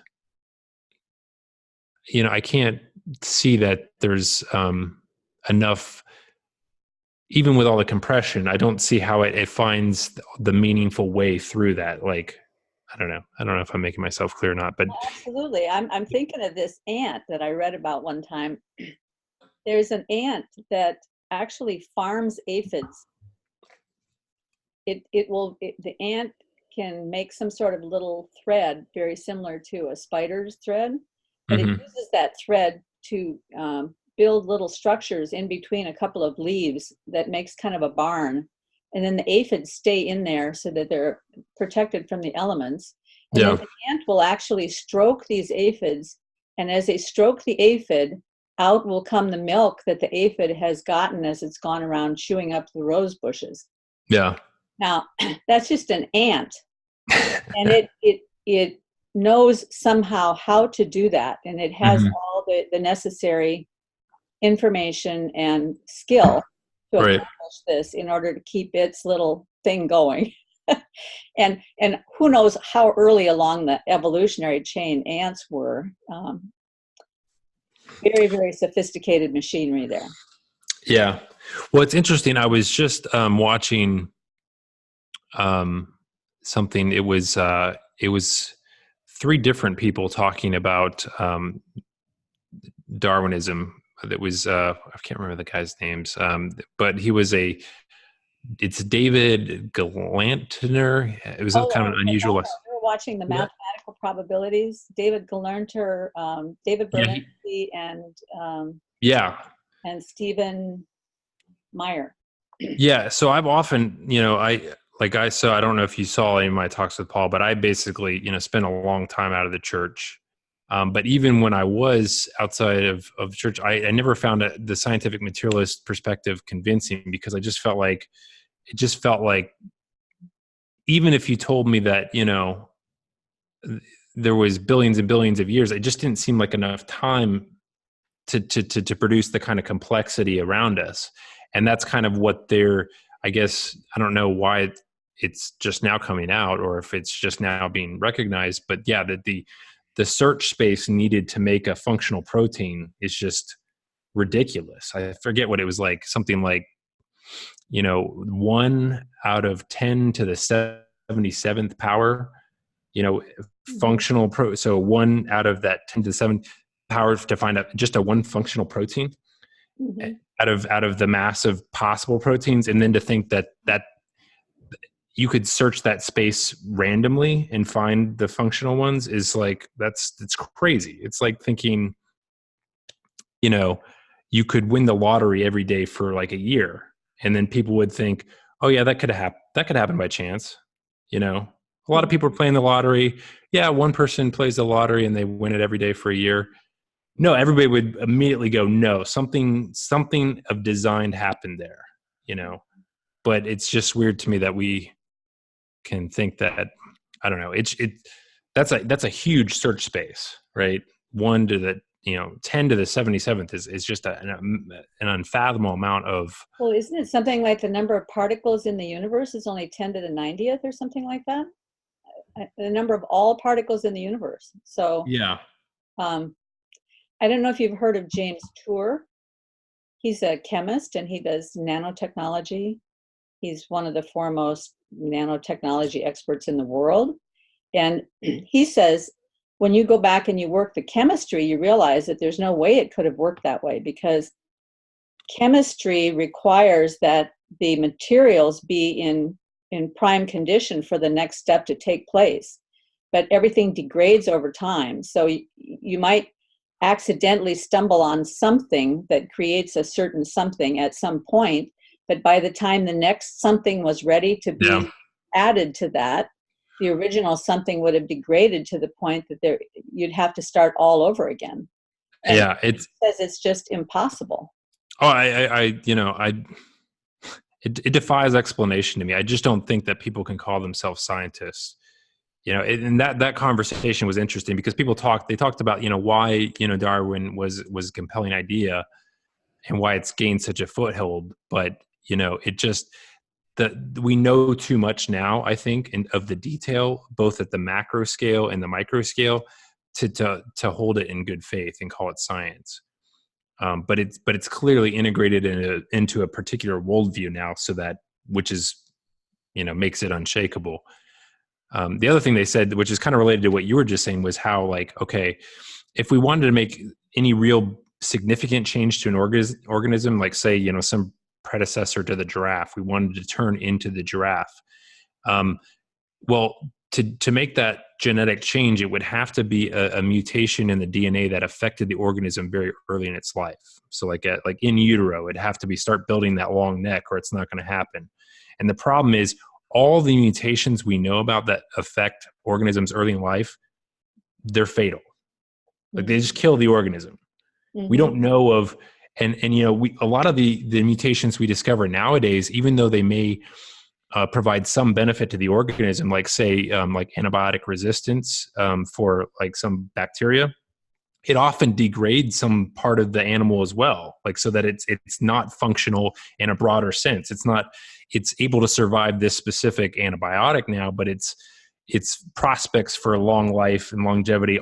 I can't see that there's enough, even with all the compression. I don't see how it finds the meaningful way through that. Like, I don't know if I'm making myself clear or not, but absolutely. I'm thinking of this ant that I read about one time. There's an ant that actually farms aphids. The ant can make some sort of little thread very similar to a spider's thread, but it uses that thread to build little structures in between a couple of leaves that makes kind of a barn. And then the aphids stay in there so that they're protected from the elements. And then the ant will actually stroke these aphids. And as they stroke the aphid, out will come the milk that the aphid has gotten as it's gone around chewing up the rose bushes. Yeah. Now, that's just an ant. And it knows somehow how to do that. And it has all the necessary information and skill to accomplish this in order to keep its little thing going. and who knows how early along the evolutionary chain ants were. Very, very sophisticated machinery there. Yeah. Well, it's interesting. I was just watching something. It was three different people talking about Darwinism. That was I can't remember the guy's names, but he was it's David Galantner. It was kind of an unusual. We were watching the mathematical probabilities. David Galantner, David Berlinski, and Stephen Meyer. Yeah. So I've often, so I don't know if you saw any of my talks with Paul, but I basically, spent a long time out of the church. But even when I was outside of church, I never found the scientific materialist perspective convincing, because it just felt like even if you told me that, there was billions and billions of years, it just didn't seem like enough time to produce the kind of complexity around us. And that's kind of what I guess, I don't know why it's just now coming out, or if it's just now being recognized, but yeah, that the search space needed to make a functional protein is just ridiculous. I forget what it was, like something like, 1 out of 10 to the 77th power, functional so 1 out of that 10 to the 7th power to find out just one functional protein out of the mass of possible proteins. And then to think that you could search that space randomly and find the functional ones is like, it's crazy. It's like thinking, you could win the lottery every day for like a year, and then people would think, oh yeah, that could happen by chance. A lot of people are playing the lottery. Yeah, one person plays the lottery and they win it every day for a year. No, everybody would immediately go, no, something of design happened there, But it's just weird to me that we can think that, I don't know. That's a huge search space, right? 1 to the 10 to the 77th is just an unfathomable amount of. Well, isn't it something like the number of particles in the universe is only 10 to the 90th or something like that? The number of all particles in the universe. So Yeah. I don't know if you've heard of James Tour. He's a chemist and he does nanotechnology. He's one of the foremost nanotechnology experts in the world. And he says, when you go back and you work the chemistry, you realize that there's no way it could have worked that way, because chemistry requires that the materials be in prime condition for the next step to take place. But everything degrades over time. So you might accidentally stumble on something that creates a certain something at some point, but by the time the next something was ready to be added to that, the original something would have degraded to the point that you'd have to start all over again. And Yeah, it says it's just impossible. Oh, it defies explanation to me. I just don't think that people can call themselves scientists. And that conversation was interesting because they talked about, why, Darwin was a compelling idea and why it's gained such a foothold. But, it just, we know too much now, I think, of the detail, both at the macro scale and the micro scale, to hold it in good faith and call it science. But it's clearly integrated into a particular worldview now, which is, makes it unshakable. The other thing they said, which is kind of related to what you were just saying, was how, like, okay, if we wanted to make any real significant change to an organism, like say, some predecessor to the giraffe, we wanted to turn into the giraffe. Well, to make that genetic change, it would have to be a mutation in the DNA that affected the organism very early in its life. So like in utero, it'd have to start building that long neck, or it's not going to happen. And the problem is, all the mutations we know about that affect organisms early in life, they're fatal. Like they just kill the organism. Mm-hmm. We don't know of, and a lot of the mutations we discover nowadays, even though they may provide some benefit to the organism, like say like antibiotic resistance for like some bacteria, it often degrades some part of the animal as well, like so that it's not functional in a broader sense. It's able to survive this specific antibiotic now, but its prospects for long life and longevity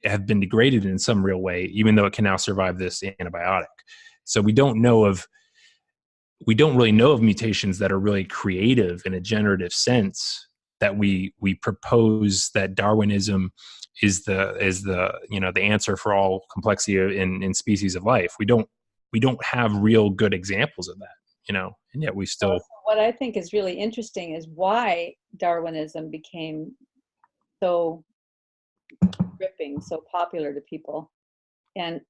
have been degraded in some real way, even though it can now survive this antibiotic. So we don't really know of mutations that are really creative in a generative sense, that we propose that Darwinism is the answer for all complexity in species of life. We don't have real good examples of that, and yet we still. What I think is really interesting is why Darwinism became so gripping, so popular to people. And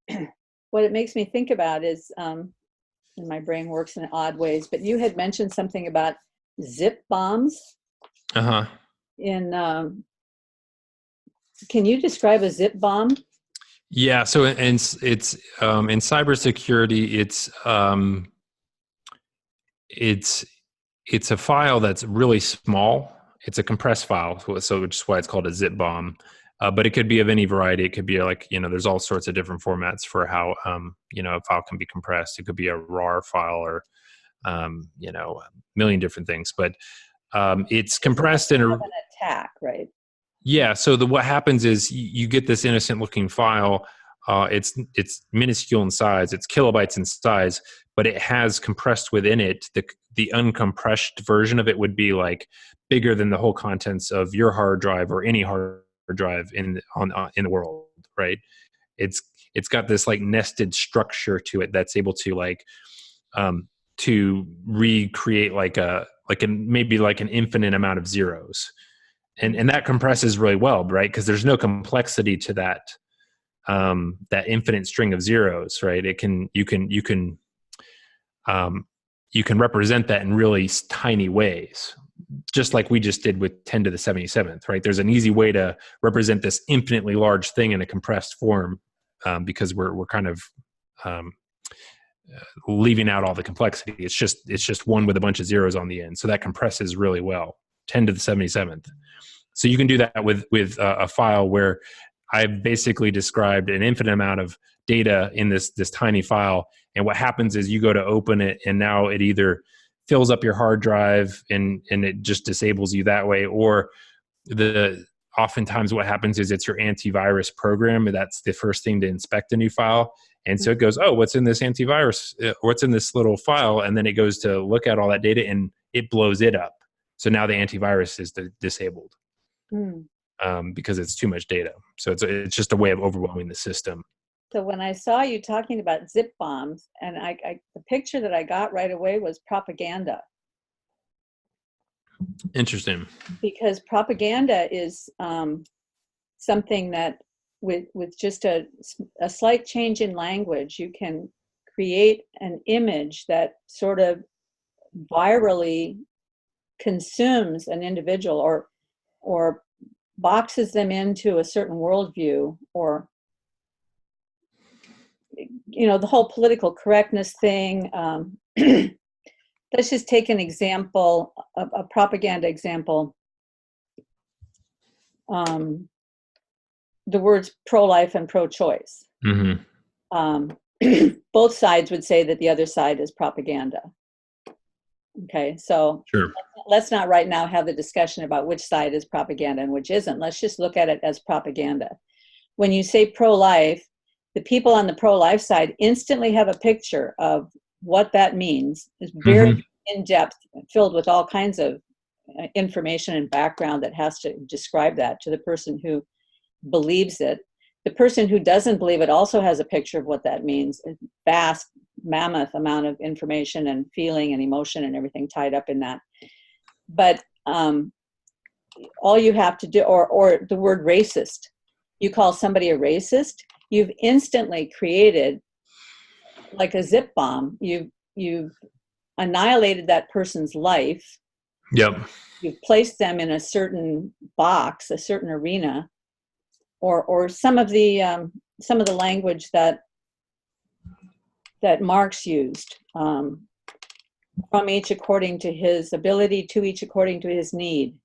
what it makes me think about is, and my brain works in odd ways, but you had mentioned something about zip bombs. Uh-huh. Can you describe a zip bomb? Yeah. So in cybersecurity, it's a file that's really small. It's a compressed file, so which is why it's called a zip bomb. But it could be of any variety. It could be like, there's all sorts of different formats for how, a file can be compressed. It could be a RAR file or, a million different things. But it's compressed in an attack, right? Yeah. So what happens is you get this innocent looking file. It's minuscule in size. It's kilobytes in size, but it has compressed within it. The uncompressed version of it would be like bigger than the whole contents of your hard drive or any hard drive in the world, right? It's got this like nested structure to it that's able to like to recreate maybe an infinite amount of zeros. And that compresses really well, right? Because there's no complexity to that infinite string of zeros, right? You can represent that in really tiny ways, just like we just did with 10 to the 77th, right? There's an easy way to represent this infinitely large thing in a compressed form because we're kind of leaving out all the complexity. It's just one with a bunch of zeros on the end, so that compresses really well. 10 to the 77th. So you can do that with a file where I've basically described an infinite amount of data in this tiny file. And what happens is you go to open it, and now it either fills up your hard drive and it just disables you that way, or oftentimes what happens is it's your antivirus program, and that's the first thing to inspect a new file. And so it goes, oh, what's in this antivirus? What's in this little file? And then it goes to look at all that data, and it blows it up. So now the antivirus is disabled because it's too much data. So it's just a way of overwhelming the system. So when I saw you talking about zip bombs, and the picture that I got right away was propaganda. Interesting. Because propaganda is something that with just a slight change in language, you can create an image that sort of virally consumes an individual or boxes them into a certain worldview, or the whole political correctness thing. Let's just take an example, a propaganda example. The words pro-life and pro-choice. Both sides would say that the other side is propaganda. Okay, so sure. Let's not right now have the discussion about which side is propaganda and which isn't. Let's just look at it as propaganda. When you say pro-life, the people on the pro-life side instantly have a picture of what that means. It's very in-depth, filled with all kinds of information and background that has to describe that to the person who believes it. The person who doesn't believe it also has a picture of what that means. A vast, mammoth amount of information and feeling and emotion and everything tied up in that. But all you have to do, or the word racist, you call somebody a racist, you've instantly created, like a zip bomb, you've annihilated that person's life. Yep. You've placed them in a certain box, a certain arena, or some of the language that Marx used, from each according to his ability, to each according to his need.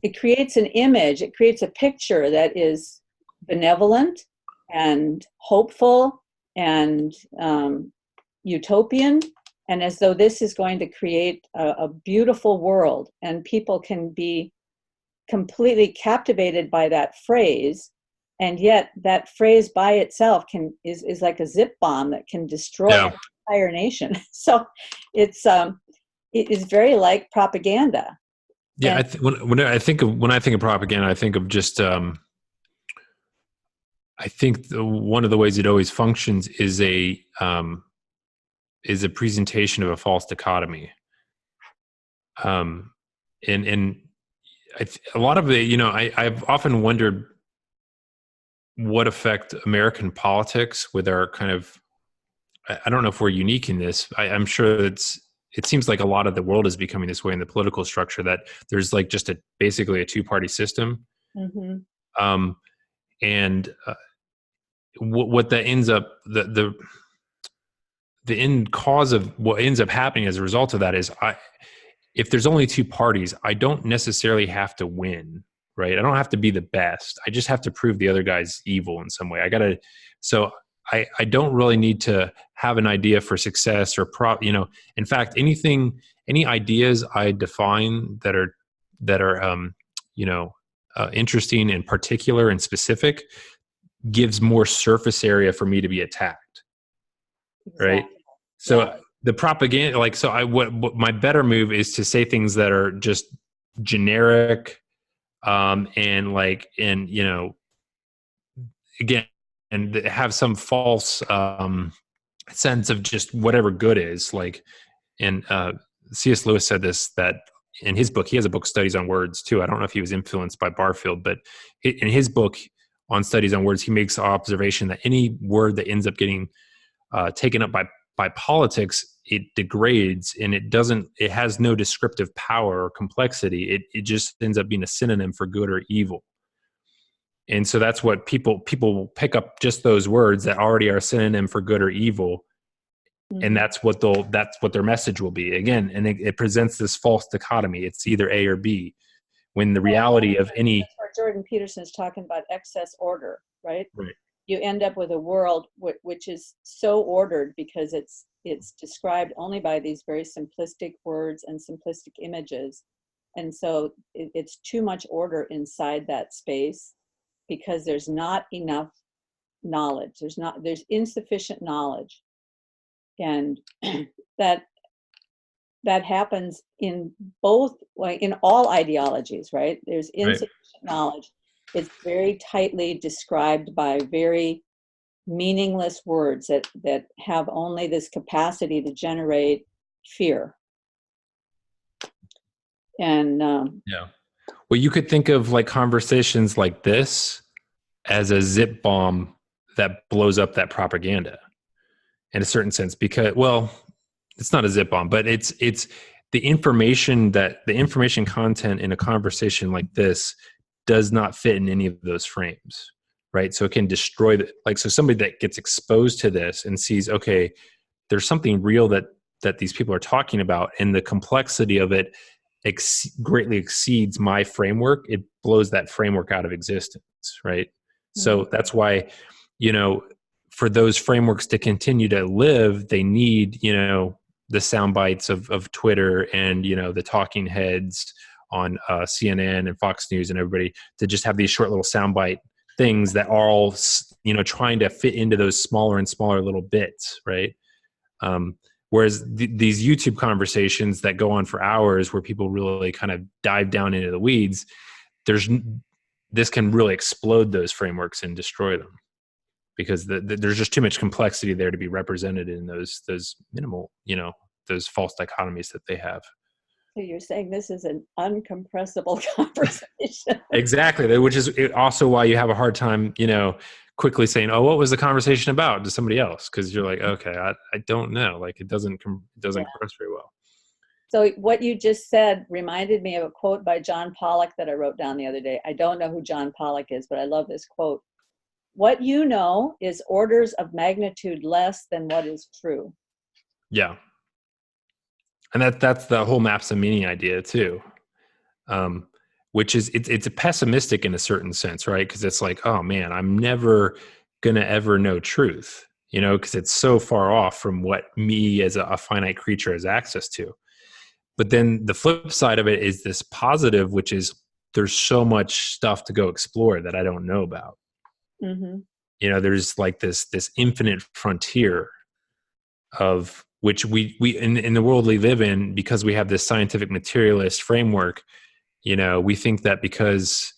It creates an image, it creates a picture that is benevolent and hopeful and utopian, and as though this is going to create a beautiful world, and people can be completely captivated by that phrase. And yet that phrase by itself is like a zip bomb that can destroy an entire nation. So it is very like propaganda. Yeah, when I think of propaganda, I think of just I think one of the ways it always functions is a presentation of a false dichotomy. And a lot of it, I've often wondered what effect American politics with our kind of, I don't know if we're unique in this. I'm sure it seems like a lot of the world is becoming this way in the political structure, that there's like just basically a two-party system. And what that ends up, the end cause of what ends up happening as a result of that is, if there's only two parties, I don't necessarily have to win, right? I don't have to be the best. I just have to prove the other guy's evil in some way. I don't really need to have an idea for success or in fact, any ideas I define that are interesting and particular and specific gives more surface area for me to be attacked. Exactly. Right. So the propaganda, what my better move is to say things that are just generic, again, and have some false sense of just whatever good is. And C.S. Lewis said this, that in his book, he has a book, Studies on Words, too. I don't know if he was influenced by Barfield, but in his book on Studies on Words, he makes the observation that any word that ends up getting taken up by politics, it degrades, and it has no descriptive power or complexity. It just ends up being a synonym for good or evil. And so that's what people pick up, just those words that already are a synonym for good or evil. And that's what their message will be. Again, and it presents this false dichotomy. It's either A or B, when the reality of any... That's where Jordan Peterson is talking about excess order, right? Right. You end up with a world which is so ordered because it's described only by these very simplistic words and simplistic images. And so it's too much order inside that space because there's not enough knowledge. There's insufficient knowledge. And that happens in both, like in all ideologies, right? There's insufficient knowledge. It's very tightly described by very meaningless words that have only this capacity to generate fear. And Yeah. Well, you could think of like conversations like this as a zip bomb that blows up that propaganda in a certain sense, because, well, it's not a zip bomb, but it's the information content in a conversation like this does not fit in any of those frames, right? So it can destroy so somebody that gets exposed to this and sees, okay, there's something real that these people are talking about, and the complexity of it greatly exceeds my framework. It blows that framework out of existence, right? Mm-hmm. So that's why, for those frameworks to continue to live, they need, the sound bites of Twitter and, the talking heads on CNN and Fox News and everybody to just have these short little soundbite things that are all, trying to fit into those smaller and smaller little bits, right? Whereas these YouTube conversations that go on for hours where people really kind of dive down into the weeds, this can really explode those frameworks and destroy them, because there's just too much complexity there to be represented in those minimal, those false dichotomies that they have. So you're saying this is an uncompressible conversation. Exactly, which is also why you have a hard time, quickly saying, "Oh, what was the conversation about?" to somebody else, because you're like, "Okay, I don't know." Like it doesn't compress very well. So what you just said reminded me of a quote by John Pollock that I wrote down the other day. I don't know who John Pollock is, but I love this quote. "What you know is orders of magnitude less than what is true." Yeah. And that's the whole maps and meaning idea too. Which is, it's a pessimistic in a certain sense, right? Because it's like, oh man, I'm never gonna ever know truth, because it's so far off from what me as a finite creature has access to. But then the flip side of it is this positive, which is there's so much stuff to go explore that I don't know about. Mm-hmm. There's like this infinite frontier of which we in the world we live in, because we have this scientific materialist framework. We think that because,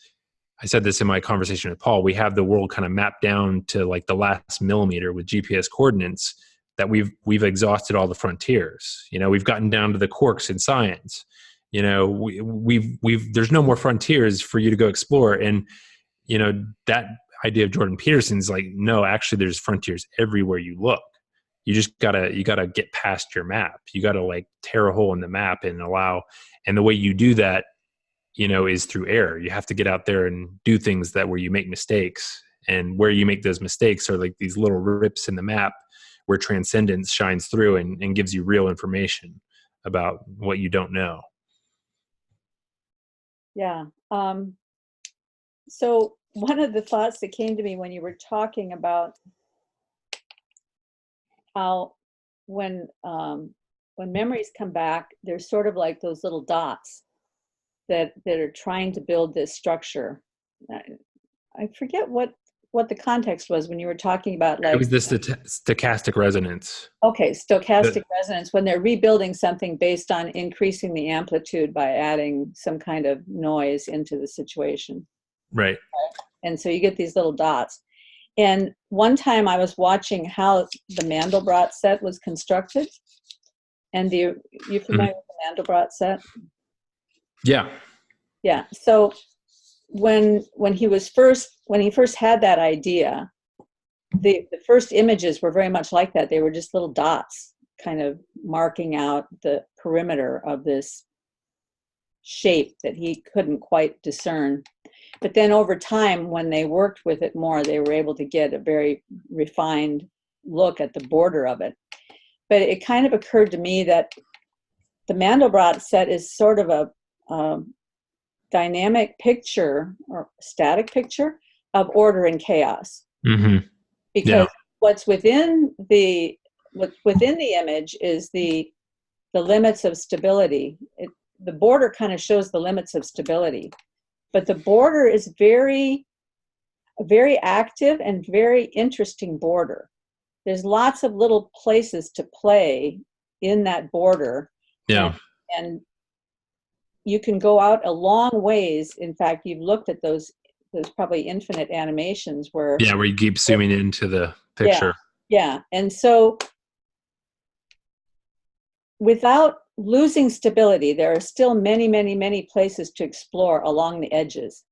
I said this in my conversation with Paul, we have the world kind of mapped down to like the last millimeter with GPS coordinates, that we've exhausted all the frontiers. We've gotten down to the quarks in science. There's no more frontiers for you to go explore. And, that idea of Jordan Peterson's like, no, actually there's frontiers everywhere you look. You just gotta get past your map. You gotta like tear a hole in the map and and the way you do that, is through error. You have to get out there and do things where you make mistakes, and where you make those mistakes are like these little rips in the map where transcendence shines through and gives you real information about what you don't know. Yeah. So one of the thoughts that came to me when you were talking about how when memories come back, they're sort of like those little dots that are trying to build this structure. I forget what the context was when you were talking about, like, it was the stochastic resonance. Okay, stochastic resonance, when they're rebuilding something based on increasing the amplitude by adding some kind of noise into the situation. Right. And so you get these little dots. And one time I was watching how the Mandelbrot set was constructed. And you familiar with the Mandelbrot set? Yeah. Yeah. So when he first had that idea, the first images were very much like that. They were just little dots kind of marking out the perimeter of this shape that he couldn't quite discern. But then over time, when they worked with it more, they were able to get a very refined look at the border of it. But it kind of occurred to me that the Mandelbrot set is sort of a dynamic picture or static picture of order and chaos. Mm-hmm. Because what's within the image is the limits of stability. The border kind of shows the limits of stability, but the border is very, very active and very interesting border. There's lots of little places to play in that border. Yeah. And you can go out a long ways. In fact, you've looked at those probably infinite animations where you keep zooming into the picture. Yeah. And so without losing stability, there are still many, many, many places to explore along the edges.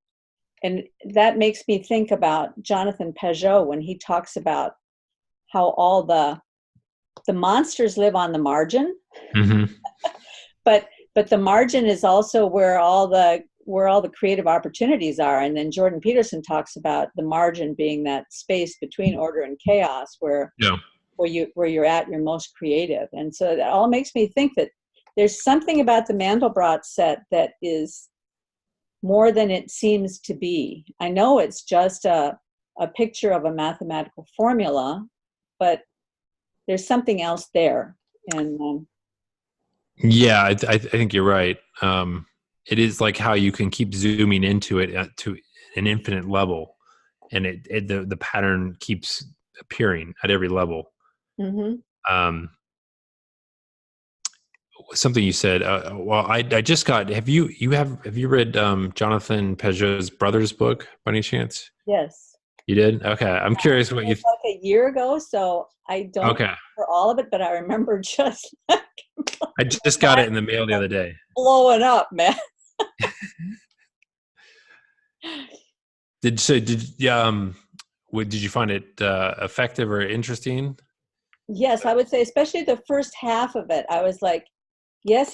And that makes me think about Jonathan Peugeot when he talks about how all the monsters live on the margin. Mm-hmm. but the margin is also where all the creative opportunities are. And then Jordan Peterson talks about the margin being that space between order and chaos where you're at your most creative. And so that all makes me think that there's something about the Mandelbrot set that is more than it seems to be. I know it's just a picture of a mathematical formula, but there's something else there. And yeah, I think you're right. It is like how you can keep zooming into it to an infinite level, and the pattern keeps appearing at every level. Mm-hmm. Something you said. Well, I just got. Have you read Jonathan Peugeot's brother's book by any chance? Yes. You did? Okay. I'm curious what you. Like a year ago, so I don't remember all of it, but I remember just. I just got it in the mail the other day. Blowing up, man. Did you find it effective or interesting? Yes, I would say, especially the first half of it. I was like, yes.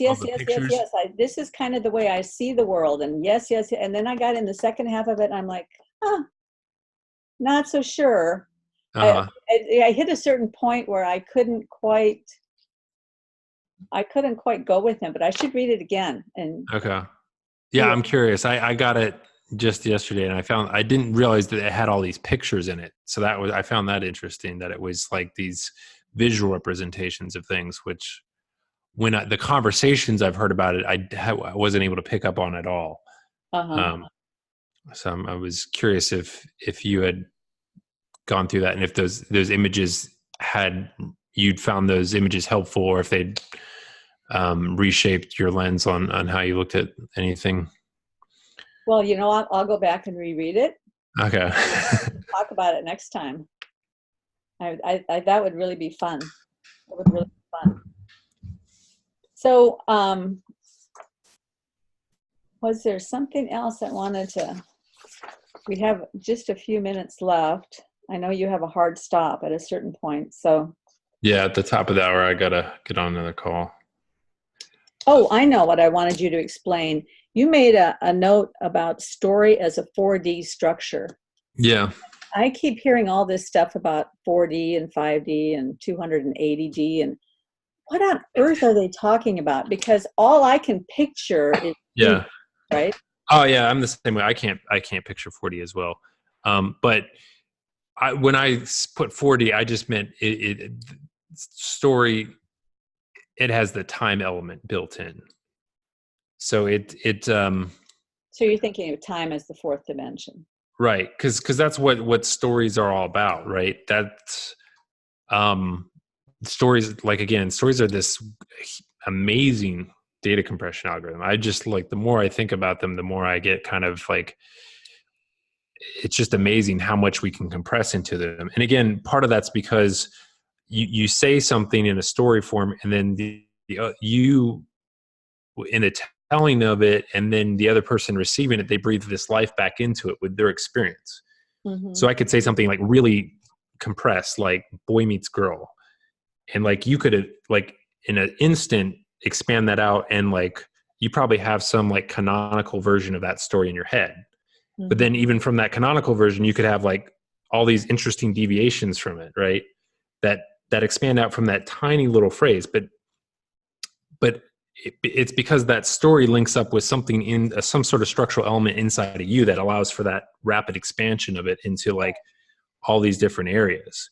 This is kind of the way I see the world, and yes. And then I got in the second half of it, and I'm like, not so sure. I hit a certain point where I couldn't quite go with him, but I should read it again. And yeah, I'm curious. I got it just yesterday, and I didn't realize that it had all these pictures in it. So I found that interesting, that it was like these visual representations of things, which when the conversations I've heard about it, I wasn't able to pick up on at all. So I was curious if you had gone through that, and if those images you'd found those images helpful, or if they'd reshaped your lens on how you looked at anything. Well, I'll go back and reread it. Okay. Talk about it next time. I that would really be fun. It would really be fun. So, was there something else I wanted to? We have just a few minutes left. I know you have a hard stop at a certain point, so. Yeah, at the top of the hour, I gotta get on another call. Oh, I know what I wanted you to explain. You made a note about story as a 4D structure. Yeah. I keep hearing all this stuff about 4D and 5D and 280D, and what on earth are they talking about? Because all I can picture is 3D, right? Oh yeah, I'm the same way. I can't picture 4D as well. But when I put 4D, I just meant story. It has the time element built in. So So you're thinking of time as the fourth dimension, right? Because that's what stories are all about, right? That's stories. Like again, stories are this amazing data compression algorithm. I just the more I think about them, the more I get kind of like, it's just amazing how much we can compress into them. And again, part of that's because you say something in a story form, and then you in the telling of it, and then the other person receiving it, they breathe this life back into it with their experience. Mm-hmm. So I could say something like really compressed, like boy meets girl, and you could in an instant expand that out, and you probably have some canonical version of that story in your head. Mm-hmm. But then even from that canonical version, you could have all these interesting deviations from it, right? That expand out from that tiny little phrase. But it's because that story links up with something in some sort of structural element inside of you that allows for that rapid expansion of it into like all these different areas.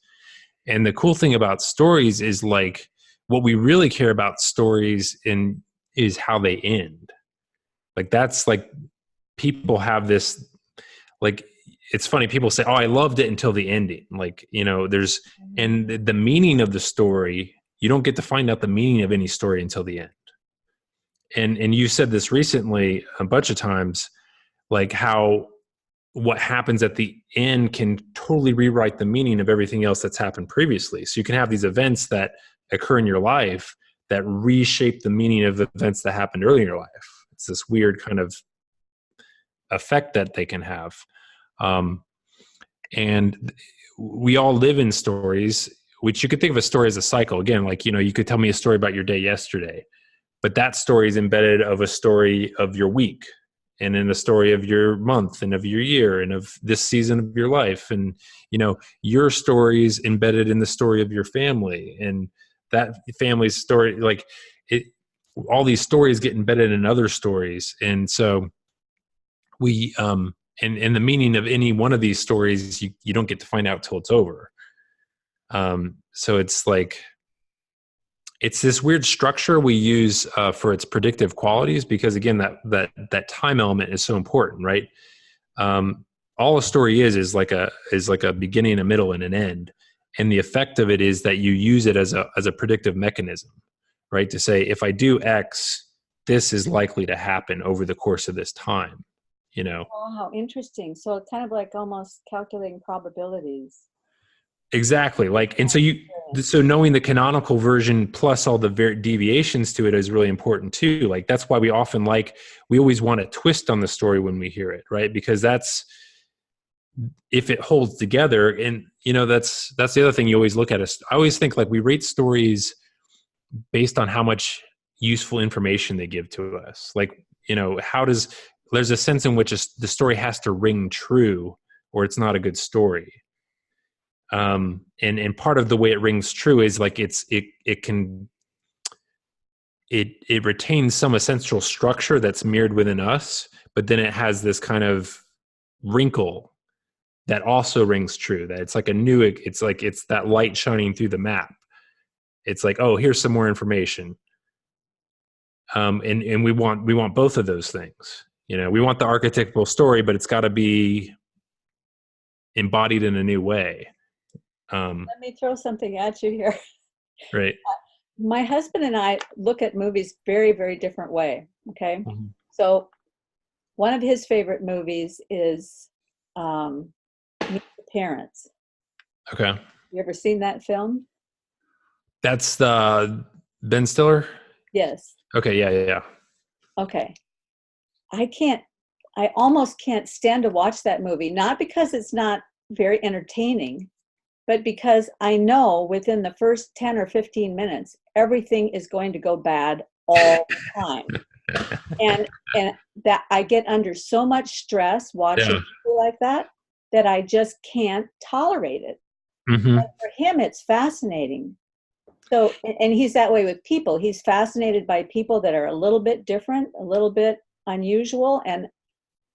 And the cool thing about stories is like what we really care about stories in is how they end. Like that's like people have this like it's funny people say, oh, I loved it until the ending. Like, you know, there's and the meaning of the story, you don't get to find out the meaning of any story until the end. And you said this recently a bunch of times, like how what happens at the end can totally rewrite the meaning of everything else that's happened previously. So you can have these events that occur in your life that reshape the meaning of the events that happened earlier in your life. It's this weird kind of effect that they can have. And we all live in stories, which you could think of a story as a cycle. Again, like, you know, you could tell me a story about your day yesterday, but that story is embedded of a story of your week, and in the story of your month and of your year and of this season of your life. And, you know, your story is embedded in the story of your family, and that family's story, like it, all these stories get embedded in other stories. And so we, and the meaning of any one of these stories, you don't get to find out till it's over. So it's like, it's this weird structure we use for its predictive qualities, because again, that time element is so important, right? All a story is like a beginning, a middle, and an end, and the effect of it is that you use it as a predictive mechanism, right? To say, if I do X, this is likely to happen over the course of this time, you know. Oh, how interesting. So it's kind of like almost calculating probabilities. Exactly. Like, and so knowing the canonical version plus all the deviations to it is really important too. Like, that's why we always want a twist on the story when we hear it, right? Because that's, if it holds together. And, you know, that's the other thing you always look at. I always think like we rate stories based on how much useful information they give to us. Like, you know, there's a sense in which the story has to ring true or it's not a good story. And part of the way it rings true is like it retains some essential structure that's mirrored within us, but then it has this kind of wrinkle that also rings true, that it's like it's that light shining through the map. It's like, oh, here's some more information. And we want both of those things. You know, we want the archetypal story, but it's got to be embodied in a new way. Let me throw something at you here. Right. My husband and I look at movies very, very different way. Okay. Mm-hmm. So one of his favorite movies is Meet the Parents. Okay. You ever seen that film? That's the Ben Stiller? Yes. Okay, yeah. Okay. I almost can't stand to watch that movie, not because it's not very entertaining, but because I know within the first 10 or 15 minutes, everything is going to go bad all the time. and that I get under so much stress watching people like that I just can't tolerate it. Mm-hmm. And for him, it's fascinating. So, and he's that way with people. He's fascinated by people that are a little bit different, a little bit unusual. And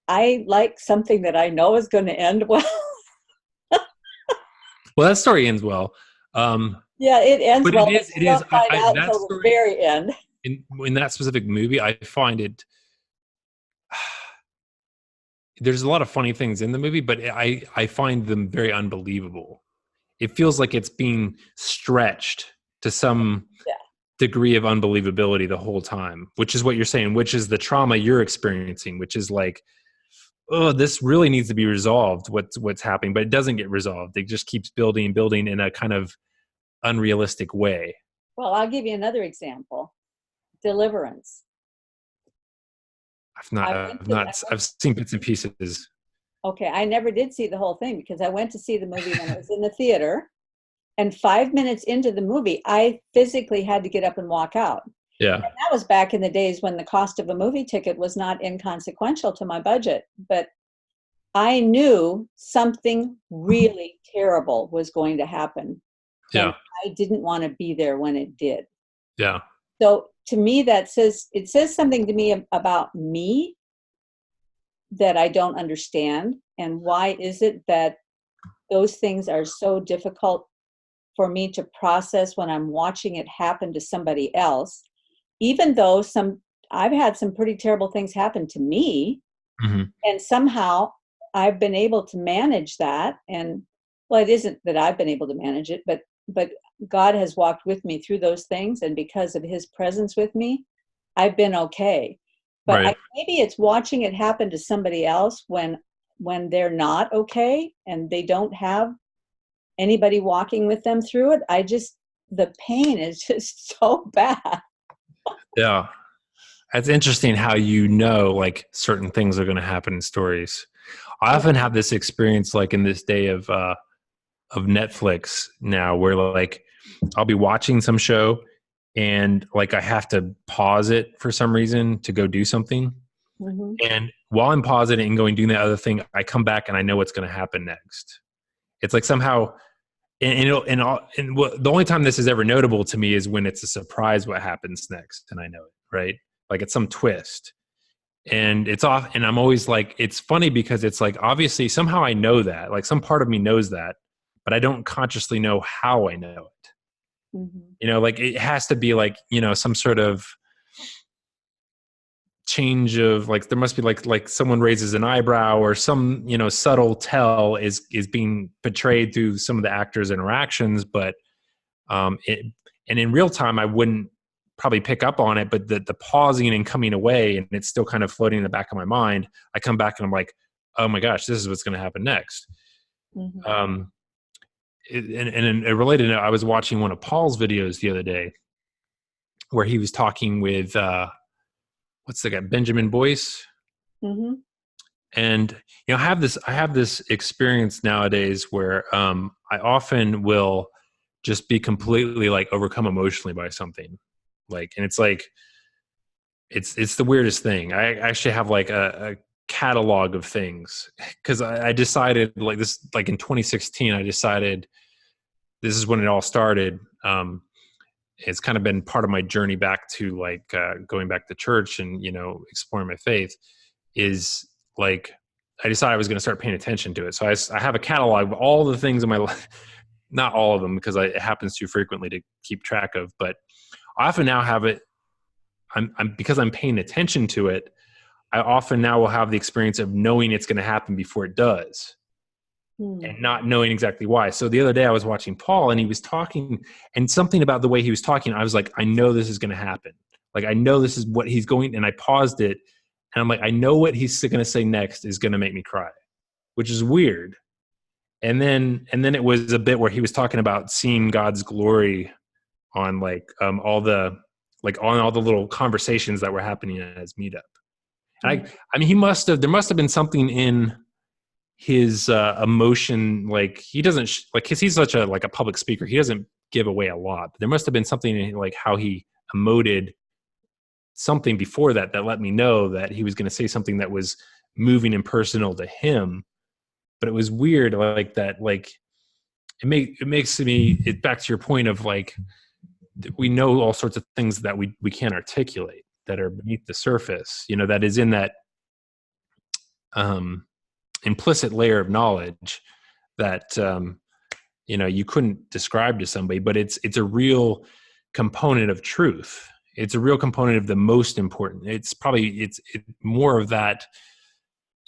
I like something that I know is going to end well. Well, that story ends well. Yeah, it ends but well. It is. Don't find out until the very end. In that specific movie, I find it. There's a lot of funny things in the movie, but I find them very unbelievable. It feels like it's being stretched to some degree of unbelievability the whole time, which is what you're saying, which is the trauma you're experiencing, which is like, oh, this really needs to be resolved, what's happening, but it doesn't get resolved. It just keeps building in a kind of unrealistic way. Well, I'll give you another example. Deliverance. I've seen bits and pieces. Okay, I never did see the whole thing because I went to see the movie when it was in the theater, and 5 minutes into the movie, I physically had to get up and walk out. Yeah. And that was back in the days when the cost of a movie ticket was not inconsequential to my budget. But I knew something really terrible was going to happen. Yeah. And I didn't want to be there when it did. Yeah. So to me, it says something to me about me that I don't understand. And why is it that those things are so difficult for me to process when I'm watching it happen to somebody else, even though I've had some pretty terrible things happen to me, and somehow I've been able to manage that. And well, it isn't that I've been able to manage it, but God has walked with me through those things, and because of his presence with me, I've been okay. But Right. maybe it's watching it happen to somebody else when they're not okay and they don't have anybody walking with them through it. The pain is just so bad. Yeah. It's interesting how like certain things are going to happen in stories. I often have this experience like in this day of Netflix now where like I'll be watching some show and like I have to pause it for some reason to go do something. Mm-hmm. And while I'm pausing it and going doing that other thing, I come back and I know what's going to happen next. It's like somehow, the only time this is ever notable to me is when it's a surprise what happens next, and I know it, right? Like it's some twist, and it's off, and I'm always like, it's funny because it's like obviously somehow I know that, like some part of me knows that, but I don't consciously know how I know it. Mm-hmm. Like it has to be like some sort of change of like there must be like someone raises an eyebrow or some subtle tell is being portrayed through some of the actors' interactions, but and in real time I wouldn't probably pick up on it, but the pausing and coming away and it's still kind of floating in the back of my mind, I come back and I'm like, oh my gosh, this is what's going to happen next. Mm-hmm. And a related note, I was watching one of Paul's videos the other day where he was talking with what's the guy, Benjamin Boyce. Mm-hmm. And I have this experience nowadays where I often will just be completely like overcome emotionally by something, like, and it's like it's the weirdest thing. I actually have like a catalog of things because I decided like this, like in 2016, I decided this is when it all started. It's kind of been part of my journey back to like going back to church and exploring my faith. Is like I decided I was going to start paying attention to it. So I have a catalog of all the things in my life, not all of them because it happens too frequently to keep track of, but I often now have it. Because I'm paying attention to it, I often now will have the experience of knowing it's going to happen before it does and not knowing exactly why. So the other day I was watching Paul and he was talking, and something about the way he was talking, I was like, I know this is going to happen. Like, I know this is what he's going, and I paused it and I'm like, I know what he's going to say next is going to make me cry, which is weird. And then it was a bit where he was talking about seeing God's glory on like all the little conversations that were happening at his meetup. And I mean, there must have been something in his emotion. Like he doesn't like, cause he's such a public speaker. He doesn't give away a lot, but there must've been something in like how he emoted something before that let me know that he was going to say something that was moving and personal to him. But it was weird like that. Like it makes me, back to your point of like, we know all sorts of things that we can't articulate that are beneath the surface, that is in that implicit layer of knowledge that you couldn't describe to somebody, but it's a real component of truth. It's a real component of the most important. It's probably more of that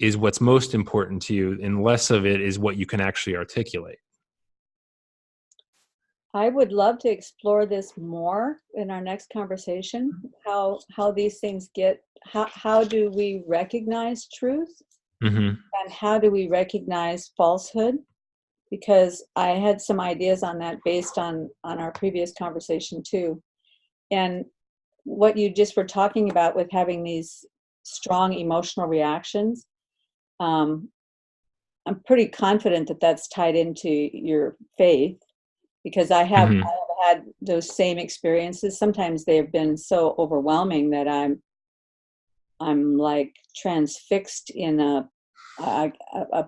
is what's most important to you, and less of it is what you can actually articulate. I would love to explore this more in our next conversation. How these things how do we recognize truth, and how do we recognize falsehood? Because I had some ideas on that based on our previous conversation too. And what you just were talking about with having these strong emotional reactions, I'm pretty confident that that's tied into your faith, because I have had those same experiences. Sometimes they have been so overwhelming that I'm like transfixed in a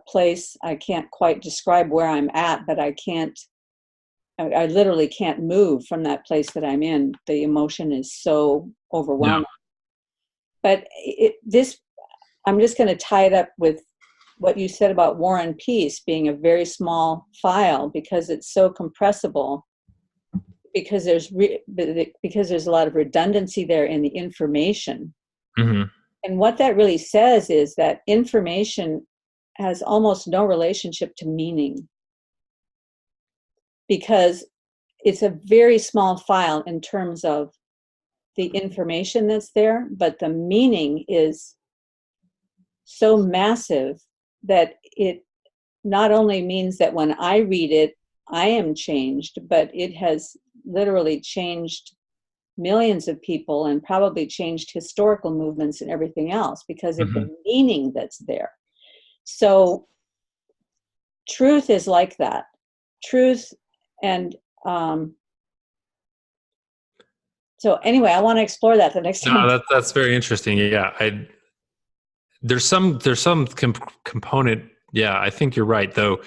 place. I can't quite describe where I'm at, but I can't I literally can't move from that place that I'm in. The emotion is so overwhelming. No. But I'm just going to tie it up with what you said about War and Peace being a very small file because it's so compressible. Because there's a lot of redundancy there in the information. Mm-hmm. And what that really says is that information has almost no relationship to meaning, because it's a very small file in terms of the information that's there, but the meaning is so massive that it not only means that when I read it, I am changed, but it has literally changed millions of people and probably changed historical movements and everything else because of the meaning that's there. So truth is like that. Truth and so anyway, I want to explore that the next time. No, that's very interesting. Yeah, there's some component. Yeah, I think you're right, though.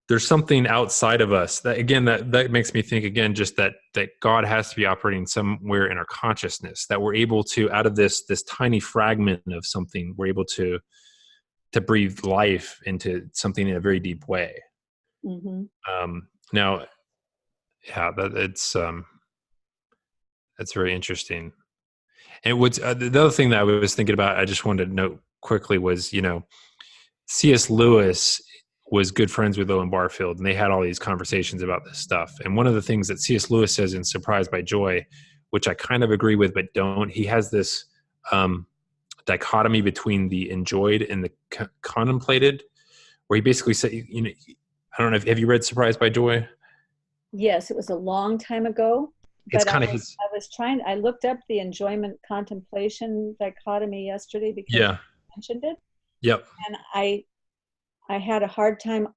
There's something outside of us that, again, that makes me think again, just that God has to be operating somewhere in our consciousness, that we're able to, out of this tiny fragment of something, we're able to breathe life into something in a very deep way. Now, yeah, that's very interesting. And what's the other thing that I was thinking about, I just wanted to note quickly was, C.S. Lewis was good friends with Owen Barfield, and they had all these conversations about this stuff. And one of the things that C.S. Lewis says in Surprised by Joy, which I kind of agree with but don't, he has this dichotomy between the enjoyed and the contemplated, where he basically said, I don't know, have you read Surprised by Joy? Yes, it was a long time ago. It's but kind of I looked up the enjoyment contemplation dichotomy yesterday because you mentioned it. Yep. And I had a hard time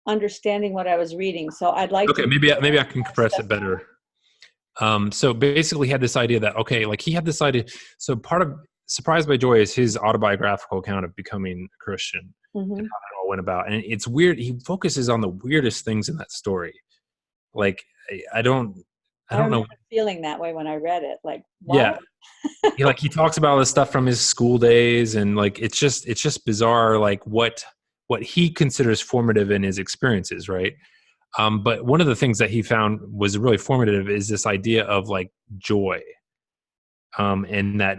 understanding what I was reading. So I'd like to. Maybe I can compress it better. So basically he had this idea that, he had this idea. So part of Surprised by Joy is his autobiographical account of becoming a Christian and how it all went about. And it's weird. He focuses on the weirdest things in that story. Like, I don't know. Feeling that way when I read it. Like, what? Yeah. He talks about all this stuff from his school days, and it's just bizarre, like what he considers formative in his experiences, right? But one of the things that he found was really formative is this idea of joy. And that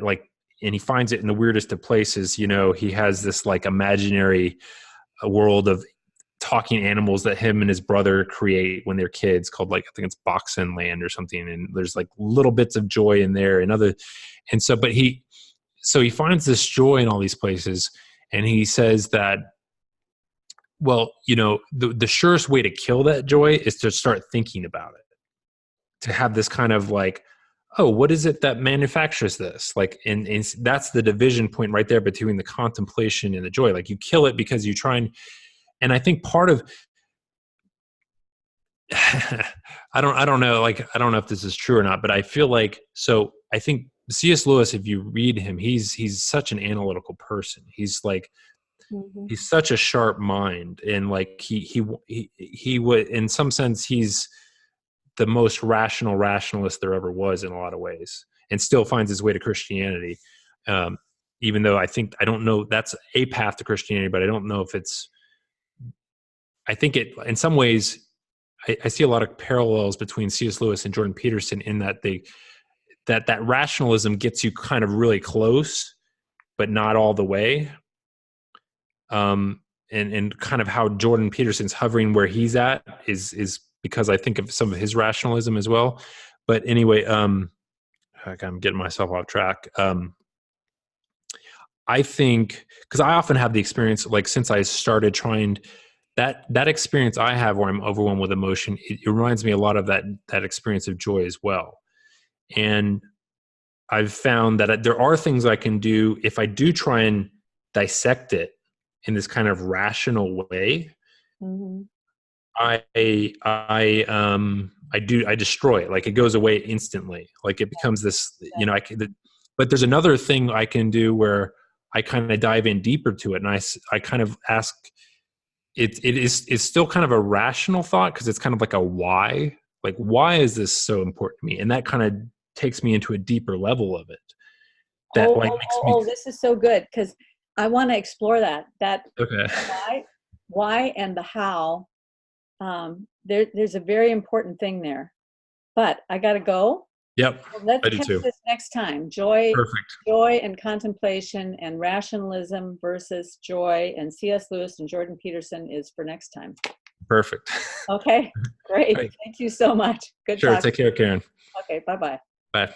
and he finds it in the weirdest of places. He has this imaginary world of talking animals that him and his brother create when they're kids, called I think it's Boxen Land or something, and there's little bits of joy in there and so he finds this joy in all these places, and he says that, well, the surest way to kill that joy is to start thinking about it, to have this kind of oh, what is it that manufactures this? And that's the division point right there between the contemplation and the joy. You kill it because you try and I think part of I don't know if this is true or not, but I feel so I think C.S. Lewis, if you read him, he's such an analytical person. He's he's such a sharp mind, and he would, in some sense, he's the most rationalist there ever was in a lot of ways, and still finds his way to Christianity. Even though I don't know, that's a path to Christianity, but I don't know if it's, I think it, in some ways, I see a lot of parallels between C.S. Lewis and Jordan Peterson in that that rationalism gets you kind of really close, but not all the way. And kind of how Jordan Peterson's hovering where he's at is because I think of some of his rationalism as well. But anyway, I'm getting myself off track. I think, because I often have the experience, since I started trying that experience I have where I'm overwhelmed with emotion, it reminds me a lot of that experience of joy as well. And I've found that there are things I can do if I do try and dissect it in this kind of rational way. I destroy it. It goes away instantly. It becomes this, but there's another thing I can do where I kind of dive in deeper to it. And I kind of ask, it's still kind of a rational thought, because it's kind of like a why. Like, why is this so important to me? And that kind of takes me into a deeper level of it. That makes me. This is so good, because I want to explore that. Okay. Why and the how. There's a very important thing there. But I got to go. Yep. So let's I do catch too. this next time. Joy Perfect. and contemplation and rationalism versus joy, and C.S. Lewis and Jordan Peterson is for next time. Perfect. Okay, great. Right. Thank you so much. Good Sure. talk. Take care, Karen. Okay, bye-bye. Bye.